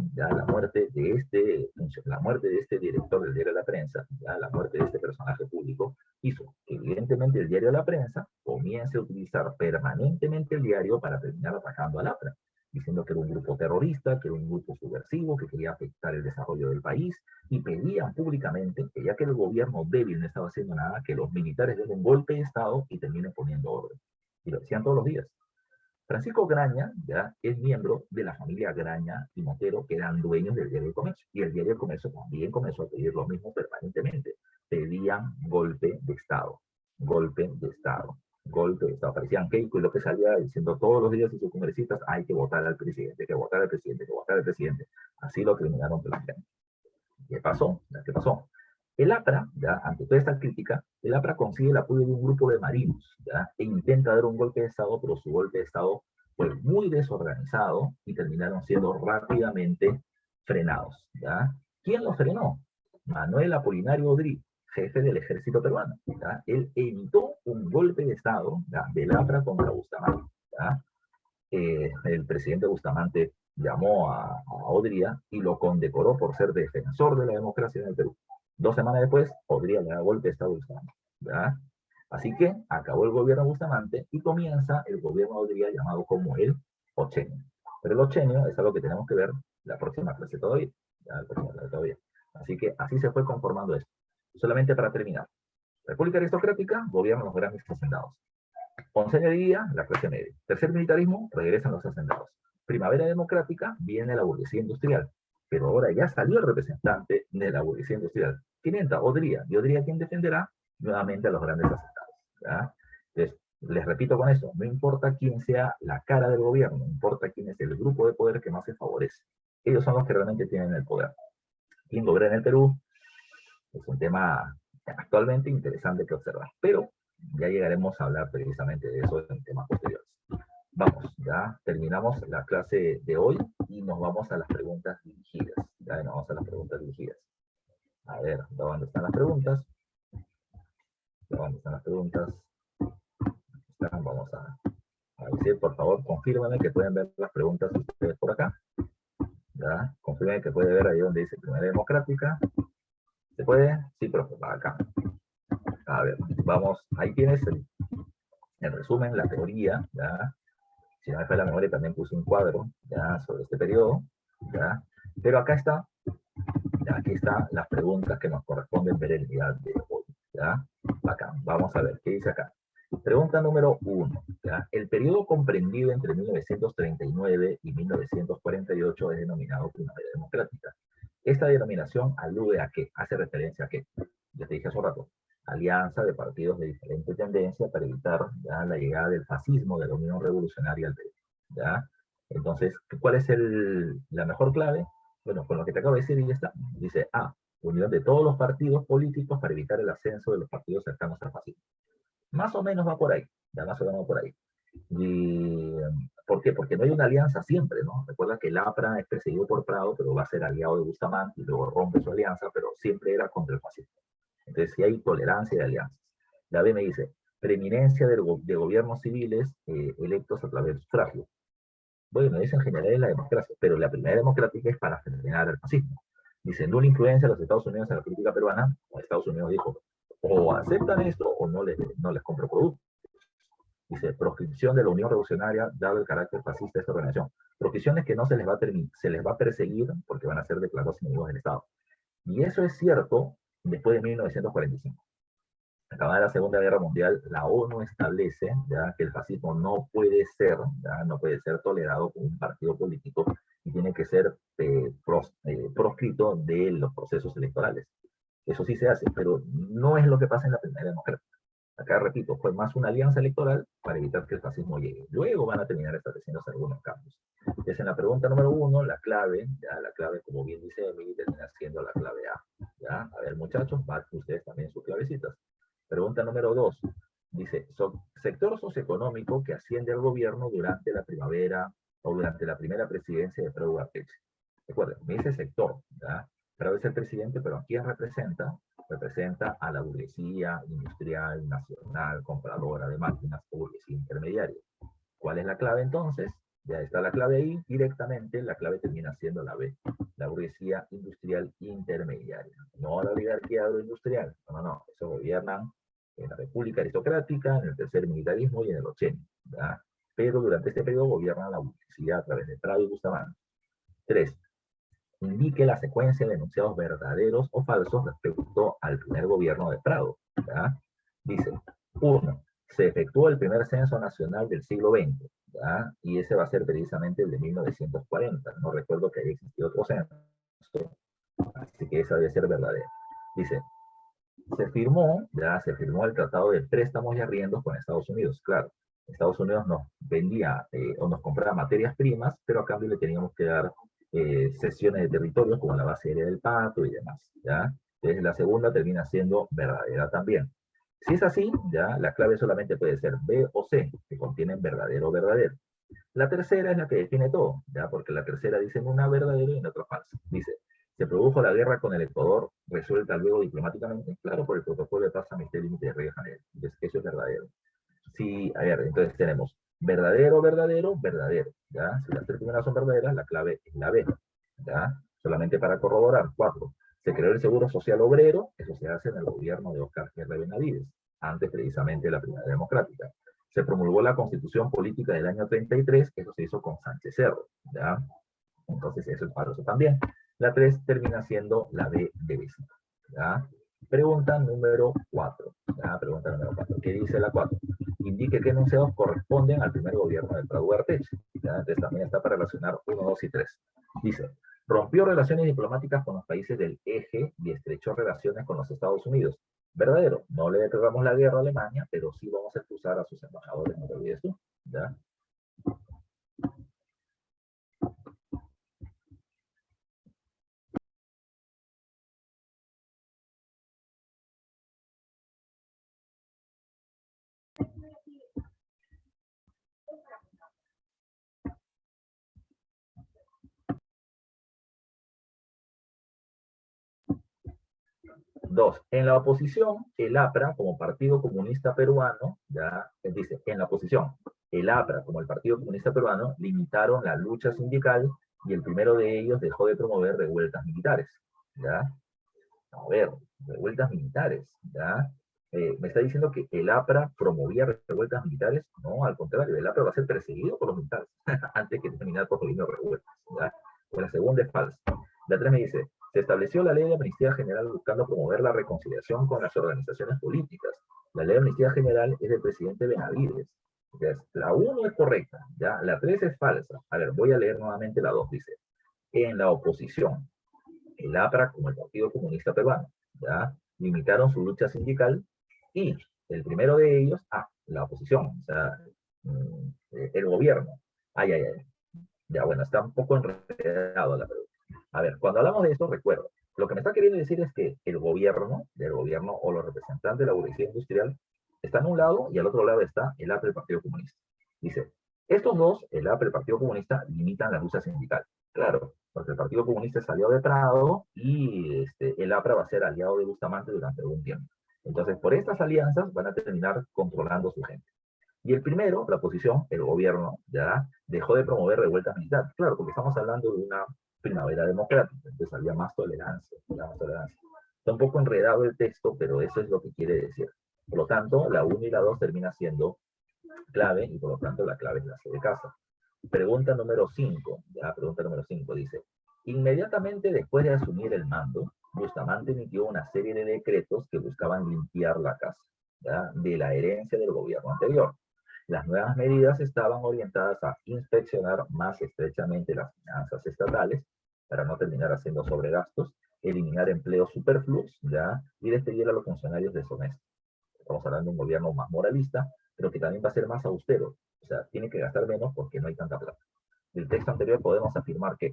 Speaker 1: de este director del diario de la Prensa, la muerte de este personaje público, hizo que evidentemente el diario de la Prensa comience a utilizar permanentemente el diario para terminar atacando al APRA, diciendo que era un grupo terrorista, que era un grupo subversivo, que quería afectar el desarrollo del país, y pedían públicamente que ya que el gobierno débil no estaba haciendo nada, que los militares den un golpe de Estado y terminen poniendo orden. Y lo decían todos los días. Francisco Graña es miembro de la familia Graña y Montero, que eran dueños del diario del Comercio. Y el diario del Comercio también comenzó a pedir lo mismo permanentemente. Pedían golpe de Estado, golpe de Estado, golpe de Estado. Parecían Keiko y lo que salía diciendo todos los días a sus congresistas, hay que votar al presidente, hay que votar al presidente, hay que votar al presidente. Así lo terminaron planteando. ¿Qué pasó? ¿Qué pasó? El APRA, ante toda esta crítica, el APRA consigue el apoyo de un grupo de marinos, e intenta dar un golpe de Estado, pero su golpe de Estado fue muy desorganizado y terminaron siendo rápidamente frenados. ¿Quién los frenó? Manuel Apolinario Odrí, jefe del ejército peruano. Él evitó un golpe de Estado del APRA contra Bustamante. El presidente Bustamante llamó a Odría y lo condecoró por ser defensor de la democracia en el Perú. 2 semanas después, Odría le da golpe de Estado a Bustamante. Así que acabó el gobierno de Bustamante y comienza el gobierno de Odría llamado como el ochenio. Pero el ochenio es algo que tenemos que ver la próxima clase todavía. Así que así se fue conformando esto. Solamente para terminar. República aristocrática, gobiernan los grandes hacendados. Onceña de día, la clase media. Tercer militarismo, regresan los hacendados. Primavera democrática, viene la burguesía industrial. Pero ahora ya salió el representante de la burguesía industrial. ¿Quién entra? Odría. ¿Y Odría quién defenderá? Nuevamente a los grandes hacendados. Entonces, les repito con eso, no importa quién sea la cara del gobierno, no importa quién es el grupo de poder que más se favorece. Ellos son los que realmente tienen el poder. ¿Quién gobierna en el Perú? Es un tema actualmente interesante que observar. Pero ya llegaremos a hablar precisamente de eso en temas posteriores. Vamos, ya terminamos la clase de hoy y nos vamos a las preguntas dirigidas. Ya nos vamos a las preguntas dirigidas. A ver, ¿dónde están las preguntas? ¿Dónde están las preguntas? Vamos a Así, por favor, confírmenme que pueden ver las preguntas ustedes por acá. ¿Ya? Confirmen que puede ver ahí donde dice Primera Democrática. ¿Se puede? Sí, profe, va acá. A ver, vamos, ahí tienes el resumen, la teoría, ¿ya? Si no me falla la memoria, también puse un cuadro, ¿ya? Sobre este periodo, ¿ya? Pero acá está, ¿ya? Aquí están las preguntas que nos corresponden ver el día de hoy, ¿ya? Acá, vamos a ver, ¿qué dice acá? Pregunta número 1, ¿ya? El periodo comprendido entre 1939 y 1948 es denominado Primavera Democrática. Esta denominación alude a qué, hace referencia a qué. Ya te dije hace un rato, alianza de partidos de diferente tendencia para evitar ya la llegada del fascismo de la Unión Revolucionaria al Perú. ¿Ya? Entonces, ¿cuál es la mejor clave? Bueno, con lo que te acabo de decir, y ya está. Dice A, unión de todos los partidos políticos para evitar el ascenso de los partidos cercanos al fascismo. Más o menos va por ahí, ya más o menos va por ahí. Y, ¿por qué? Porque no hay una alianza siempre, ¿no? Recuerda que el APRA es perseguido por Prado, pero va a ser aliado de Bustamante y luego rompe su alianza, pero siempre era contra el fascismo. Entonces, sí hay tolerancia de alianzas. La B me dice, preeminencia de gobiernos civiles electos a través del sufragio. Bueno, eso en general es la democracia, pero la primera democrática es para frenar el fascismo. Dice, nula influencia de los Estados Unidos en la política peruana, o Estados Unidos dijo, o aceptan esto o no les compro producto. Dice, proscripción de la Unión Revolucionaria, dado el carácter fascista de esta organización. Proscripciones que no se les va a perseguir porque van a ser declarados enemigos del Estado. Y eso es cierto después de 1945. Acabada la Segunda Guerra Mundial, la ONU establece ya que el fascismo no puede ser, no puede ser tolerado por un partido político y tiene que ser proscrito de los procesos electorales. Eso sí se hace, pero no es lo que pasa en la primera democracia. Acá, repito, fue más una alianza electoral para evitar que el fascismo llegue. Luego van a terminar estableciéndose algunos cambios. Entonces, en la pregunta número 1, la clave, como bien dice Emily, termina siendo la clave A. ¿Ya? A ver, muchachos, marquen ustedes también sus clavecitas. Pregunta número 2. Dice, sector socioeconómico que asciende al gobierno durante la primavera o durante la primera presidencia de Pedro Arteche. Recuerden, me dice sector, ¿ya? Prado es el presidente, pero ¿a quién representa? Representa a la burguesía industrial, nacional, compradora de máquinas o burguesía intermediaria. ¿Cuál es la clave entonces? Ya está la clave ahí, directamente la clave termina siendo la B, la burguesía industrial intermediaria. No la oligarquía agroindustrial, no, eso gobiernan en la República Aristocrática, en el tercer militarismo y en el 80. ¿Ya? Pero durante este periodo gobierna la burguesía a través de Prado y Bustamante. 3. Indique la secuencia de enunciados verdaderos o falsos respecto al primer gobierno de Prado. ¿Ya? Dice, 1. Se efectuó el primer censo nacional del siglo XX, ¿ya? Y ese va a ser precisamente el de 1940. No recuerdo que haya existido otro censo, así que esa debe ser verdadera. Dice, se firmó el Tratado de Préstamos y Arriendos con Estados Unidos. Claro, Estados Unidos nos vendía o nos compraba materias primas, pero a cambio le teníamos que dar cesiones de territorios como la base aérea del Pato y demás. ¿Ya? Entonces la segunda termina siendo verdadera también. Si es así, ya la clave solamente puede ser B o C, que contienen verdadero o verdadero. La tercera es la que define todo, ¿ya? Porque la tercera dice una verdadera y en otra falsa. Dice, se produjo la guerra con el Ecuador, resuelta luego diplomáticamente, claro, por el protocolo de paz amistad límite de Río de Janeiro. Entonces, eso es verdadero. Sí, a ver, entonces tenemos verdadero, verdadero, verdadero, ¿ya? Si las tres primeras son verdaderas, la clave es la B, ¿ya? Solamente para corroborar. 4. Se creó el Seguro Social Obrero, eso se hace en el gobierno de Oscar Herrera Benavides, antes precisamente de la Primera Democrática. Se promulgó la Constitución Política del año 33, eso se hizo con Sánchez Cerro, ¿ya? Entonces eso es para eso también. La 3 termina siendo la B de vecino, ¿ya? Pregunta número 4, ¿ya? Pregunta número 4. ¿Qué dice la 4? Indique qué enunciados corresponden al primer gobierno de Prado Arteche, ¿ya? Entonces también está para relacionar 1, 2 y 3. Dice, rompió relaciones diplomáticas con los países del eje y estrechó relaciones con los Estados Unidos. Verdadero, no le declaramos la guerra a Alemania, pero sí vamos a expulsar a sus embajadores, no te olvides tú, ¿ya? Dos, en la oposición, el APRA, como Partido Comunista Peruano, ya dice, en la oposición, el APRA, como el Partido Comunista Peruano, limitaron la lucha sindical y el primero de ellos dejó de promover revueltas militares, ¿ya? A ver, revueltas militares, ¿ya? ¿Me está diciendo que el APRA promovía revueltas militares? No, al contrario, el APRA va a ser perseguido por los militares antes que terminar promoviendo revueltas, ¿ya? Pues la segunda es falsa. La tres me dice, se estableció la ley de amnistía general buscando promover la reconciliación con las organizaciones políticas. La ley de amnistía general es del presidente Benavides. Entonces, la 1 es correcta, ¿ya? La 3 es falsa. A ver, voy a leer nuevamente la 2, dice, en la oposición, el APRA como el Partido Comunista Peruano, ¿ya? Limitaron su lucha sindical y el primero de ellos, la oposición, o sea, el gobierno. Ya, bueno, está un poco enredado la pregunta. A ver, cuando hablamos de esto, recuerdo, lo que me está queriendo decir es que el gobierno, o los representantes de la burguesía industrial, están a un lado y al otro lado está el APRA, el Partido Comunista. Dice, estos dos, el APRA y el Partido Comunista, limitan la lucha sindical. Claro, porque el Partido Comunista es aliado de Prado y el APRA va a ser aliado de Bustamante durante algún tiempo. Entonces, por estas alianzas van a terminar controlando su gente. Y el primero, la oposición, el gobierno, ya dejó de promover revueltas militares. Claro, porque estamos hablando de una primavera democrática, entonces había más tolerancia, más tolerancia. Está un poco enredado el texto, pero eso es lo que quiere decir. Por lo tanto, la 1 y la 2 termina siendo clave, y por lo tanto la clave es la C de casa. Pregunta número 5, ya, pregunta número 5 dice, inmediatamente después de asumir el mando, Bustamante emitió una serie de decretos que buscaban limpiar la casa, ¿ya?, de la herencia del gobierno anterior. Las nuevas medidas estaban orientadas a inspeccionar más estrechamente las finanzas estatales para no terminar haciendo sobregastos, eliminar empleos superfluos, ¿ya?, y despedir a los funcionarios deshonestos. Estamos hablando de un gobierno más moralista, pero que también va a ser más austero. O sea, tiene que gastar menos porque no hay tanta plata. Del texto anterior podemos afirmar que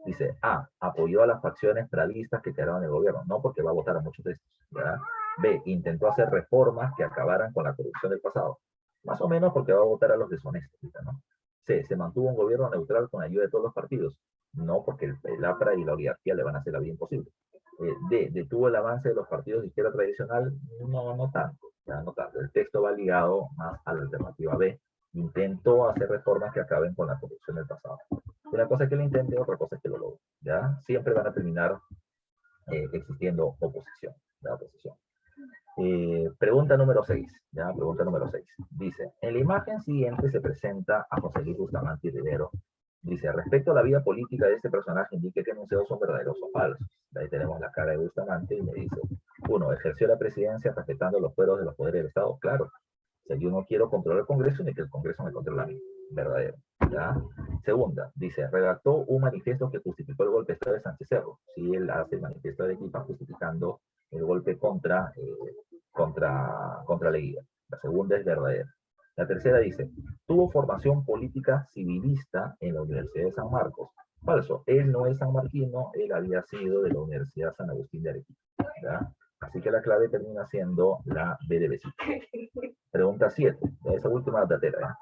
Speaker 1: dice, apoyó a las facciones pravistas que quedaron en el gobierno, no porque va a votar a muchos de estos, ¿verdad? B, intentó hacer reformas que acabaran con la corrupción del pasado, más o menos porque va a votar a los deshonestos, ¿no? C, se mantuvo un gobierno neutral con ayuda de todos los partidos, no porque el APRA y la oligarquía le van a hacer la vida imposible. D, detuvo el avance de los partidos de izquierda tradicional, no tanto, ya no tanto. El texto va ligado más a la alternativa B, intentó hacer reformas que acaben con la corrupción del pasado. Una cosa es que lo intente, otra cosa es que lo logre, ¿ya? Siempre van a terminar existiendo oposición, la oposición. Pregunta número 6, ¿ya? Pregunta número 6. Dice, en la imagen siguiente se presenta a José Luis Bustamante y Rivero. Dice, respecto a la vida política de este personaje, indique qué enunciados son verdaderos o falsos. Ahí tenemos la cara de Bustamante y me dice, 1, ejerció la presidencia respetando los fueros de los poderes del Estado. Claro, o sea, yo no quiero controlar el Congreso ni que el Congreso me controle a mí. Verdadero, ¿ya? Segunda, dice, redactó un manifiesto que justificó el golpe de Estado de Sánchez Cerro. Sí, él hace el manifiesto de Arequipa justificando el golpe contra Leguía. La segunda es verdadera. La tercera dice, tuvo formación política civilista en la Universidad de San Marcos. Falso, él no es sanmarquino, él había sido de la Universidad San Agustín de Arequipa, ¿ya? Así que la clave termina siendo la B de besito. Pregunta 7, esa última datera, ¿eh?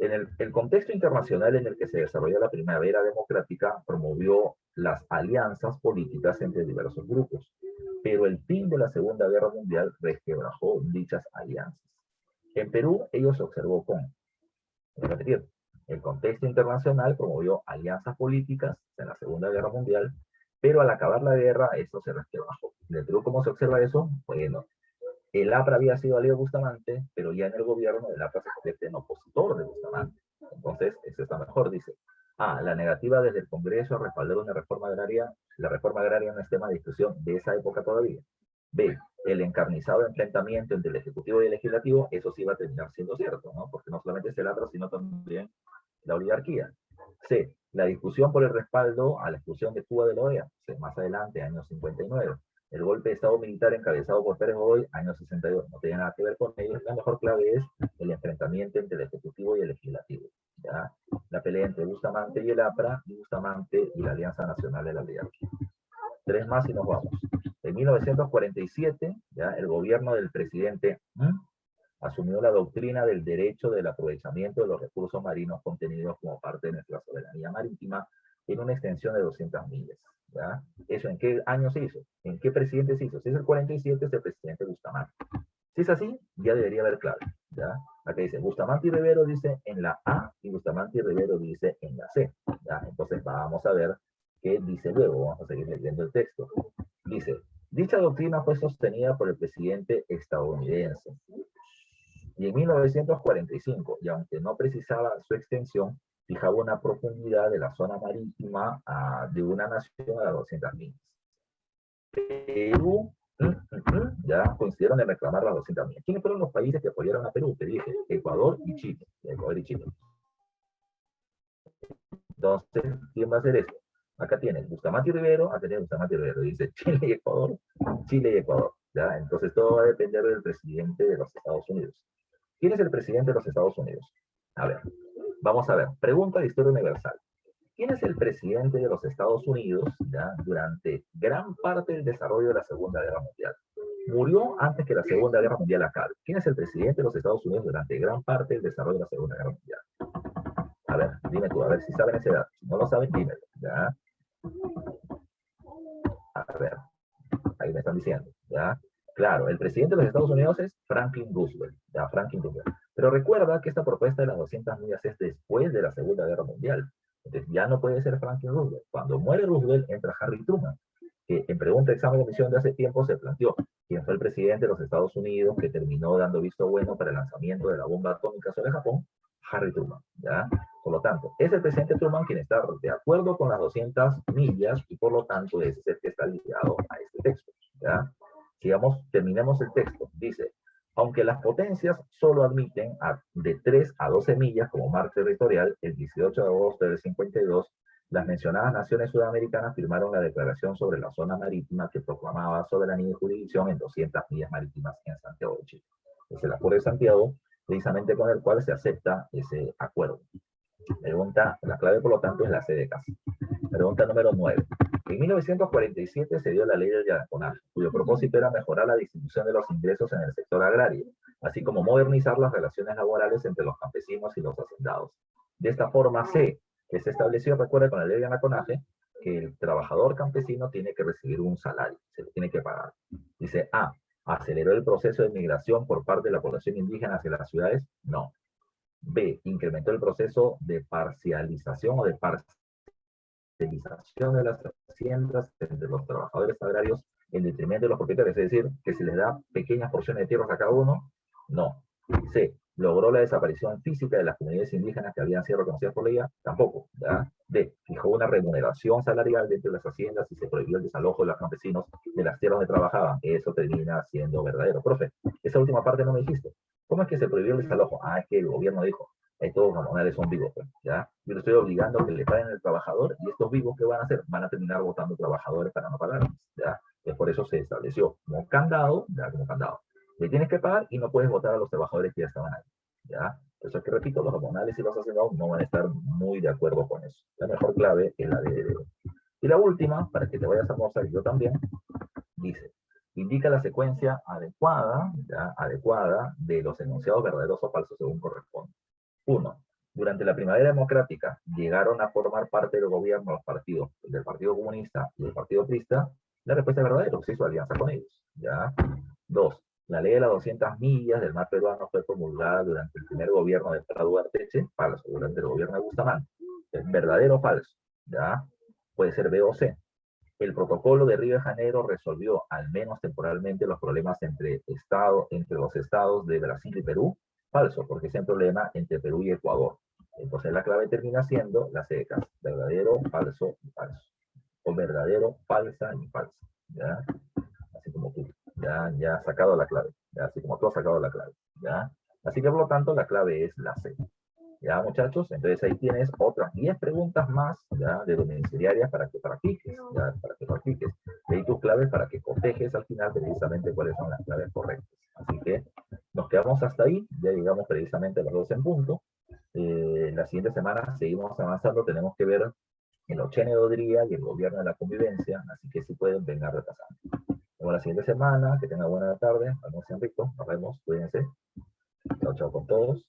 Speaker 1: En el contexto internacional en el que se desarrolló la primavera democrática, promovió las alianzas políticas entre diversos grupos, pero el fin de la Segunda Guerra Mundial resquebrajó dichas alianzas. En Perú, ello se observó con, voy a repetir, el contexto internacional promovió alianzas políticas en la Segunda Guerra Mundial, pero al acabar la guerra, esto se resquebrajó. En el Perú, ¿cómo se observa eso? Bueno, el APRA había sido aliado de Bustamante, pero ya en el gobierno el APRA se convierte en opositor de Bustamante. Entonces, eso está mejor, dice. La negativa desde el Congreso a respaldar una reforma agraria. La reforma agraria no es tema de discusión de esa época todavía. B, el encarnizado enfrentamiento entre el Ejecutivo y el Legislativo, eso sí va a terminar siendo cierto, ¿no? Porque no solamente es el APRA, sino también la oligarquía. C, la discusión por el respaldo a la expulsión de Cuba de la OEA, más adelante, año 59. El golpe de Estado militar encabezado por Pérez Godoy, año 62. No tiene nada que ver con ellos. La mejor clave es el enfrentamiento entre el Ejecutivo y el Legislativo, ¿ya? La pelea entre Bustamante y el APRA, y Bustamante y la Alianza Nacional de la Oligarquía. 3 más y nos vamos. En 1947, ¿ya?, el gobierno del presidente asumió la doctrina del derecho del aprovechamiento de los recursos marinos contenidos como parte de nuestra soberanía marítima en una extensión de 200 millas. ¿Ya? ¿Eso en qué año se hizo? ¿En qué presidente se hizo? Si es el 47, es el presidente Bustamante. Si es así, ya debería haber clave. ¿Ya? Acá dice, Bustamante y Rivero dice en la A y Bustamante y Rivero dice en la C. ¿Ya? Entonces vamos a ver qué dice luego. Vamos a seguir leyendo el texto. Dice, dicha doctrina fue sostenida por el presidente estadounidense. Y en 1945, y aunque no precisaba su extensión, fijaba una profundidad de la zona marítima de una nación a las 200 millas. Perú ya coincidieron en reclamar las 200 millas. ¿Quiénes fueron los países que apoyaron a Perú? Te dije, Ecuador y Chile. Ecuador y Chile. Entonces, ¿quién va a hacer esto? Acá tienes Bustamante y Rivero, acá tienes Bustamante y Rivero. Dice Chile y Ecuador, Chile y Ecuador. ¿Ya? Entonces, todo va a depender del presidente de los Estados Unidos. ¿Quién es el presidente de los Estados Unidos? A ver, vamos a ver. Pregunta de historia universal. ¿Quién es el presidente de los Estados Unidos ya, durante gran parte del desarrollo de la Segunda Guerra Mundial? Murió antes que la Segunda Guerra Mundial acabe. ¿Quién es el presidente de los Estados Unidos durante gran parte del desarrollo de la Segunda Guerra Mundial? A ver, dime tú, a ver si saben ese dato. Si no lo saben, dímelo. ¿Ya? A ver, ahí me están diciendo. ¿Ya? Claro, el presidente de los Estados Unidos es Franklin Roosevelt. ¿Ya? Franklin Roosevelt. Pero recuerda que esta propuesta de las 200 millas es después de la Segunda Guerra Mundial. Entonces ya no puede ser Franklin Roosevelt. Cuando muere Roosevelt, entra Harry Truman, que en pregunta, examen de admisión de hace tiempo se planteó quién fue el presidente de los Estados Unidos que terminó dando visto bueno para el lanzamiento de la bomba atómica sobre Japón. Harry Truman, ¿ya? Por lo tanto, es el presidente Truman quien está de acuerdo con las 200 millas y por lo tanto es el que está ligado a este texto, ¿ya? Sigamos, terminemos el texto. Dice, aunque las potencias solo admiten de 3 a 12 millas como mar territorial, el 18 de agosto del 52, las mencionadas naciones sudamericanas firmaron la declaración sobre la zona marítima que proclamaba soberanía y jurisdicción en 200 millas marítimas en Santiago de Chile. Es el Acuerdo de Santiago, precisamente con el cual se acepta ese acuerdo. Pregunta, la clave por lo tanto es la C de casa. Pregunta número 9. En 1947 se dio la ley del Yanaconaje, cuyo propósito era mejorar la distribución de los ingresos en el sector agrario, así como modernizar las relaciones laborales entre los campesinos y los hacendados. De esta forma se estableció, recuerda con la ley del Yanaconaje, que el trabajador campesino tiene que recibir un salario, se lo tiene que pagar. Dice A, ¿aceleró el proceso de migración por parte de la población indígena hacia las ciudades? No. B, incrementó el proceso de parcialización o de parcelización de las haciendas entre los trabajadores agrarios en detrimento de los propietarios, es decir, que se les da pequeñas porciones de tierras a cada uno. No. C, logró la desaparición física de las comunidades indígenas que habían sido reconocidas por ley. Tampoco. ¿Ya? D, fijó una remuneración salarial dentro de las haciendas y se prohibió el desalojo de los campesinos de las tierras donde trabajaban. Eso termina siendo verdadero. Profe, esa última parte no me dijiste. ¿Cómo es que se prohibió el desalojo? Ah, es que el gobierno dijo, estos comunales son vivos, pues, ¿ya? Yo le estoy obligando a que le paguen al trabajador y estos vivos, ¿qué van a hacer? Van a terminar votando trabajadores para no pagarles, ¿ya? Y por eso se estableció como candado, ¿ya? Como candado. Le tienes que pagar y no puedes votar a los trabajadores que ya estaban ahí, ¿ya? Por eso es que, repito, los comunales y los hacendados no van a estar muy de acuerdo con eso. La mejor clave es la de... Y la última, para que te vayas a almorzar yo también, dice, indica la secuencia adecuada, ¿ya? Adecuada de los enunciados verdaderos o falsos según corresponde. 1. Durante la primavera democrática llegaron a formar parte del gobierno los partidos del Partido Comunista y del Partido Crista. La respuesta es verdadera, se hizo alianza con ellos. ¿Ya? 2. La ley de las 200 millas del mar peruano fue promulgada durante el primer gobierno de Prado Arteche, falso, durante el gobierno de Bustamante. ¿Es verdadero o falso? ¿Ya? Puede ser B o C. El protocolo de Río de Janeiro resolvió, al menos temporalmente, los problemas entre los estados de Brasil y Perú. Falso, porque es un problema entre Perú y Ecuador. Entonces la clave termina siendo la C de casa. Verdadero, falso y falso. O verdadero, falsa y falsa. ¿Ya? Así como tú. Ya has sacado la clave. ¿Ya? Así como tú has sacado la clave. ¿Ya? Así que por lo tanto la clave es la C. ¿Ya, muchachos? Entonces ahí tienes otras 10 preguntas más, ¿ya? De domiciliarias para que practiques, ¿ya? Para que practiques. Leí tus claves para que cotejes al final precisamente cuáles son las claves correctas. Así que nos quedamos hasta ahí, ya llegamos precisamente a las 12 en punto. La siguiente semana seguimos avanzando, tenemos que ver el Ochene de Odría y el gobierno de la convivencia, así que si pueden, vengan repasando. Nos vemos la siguiente semana, que tengan buena tarde, almuercen rico, nos vemos, cuídense. Chao, chao con todos.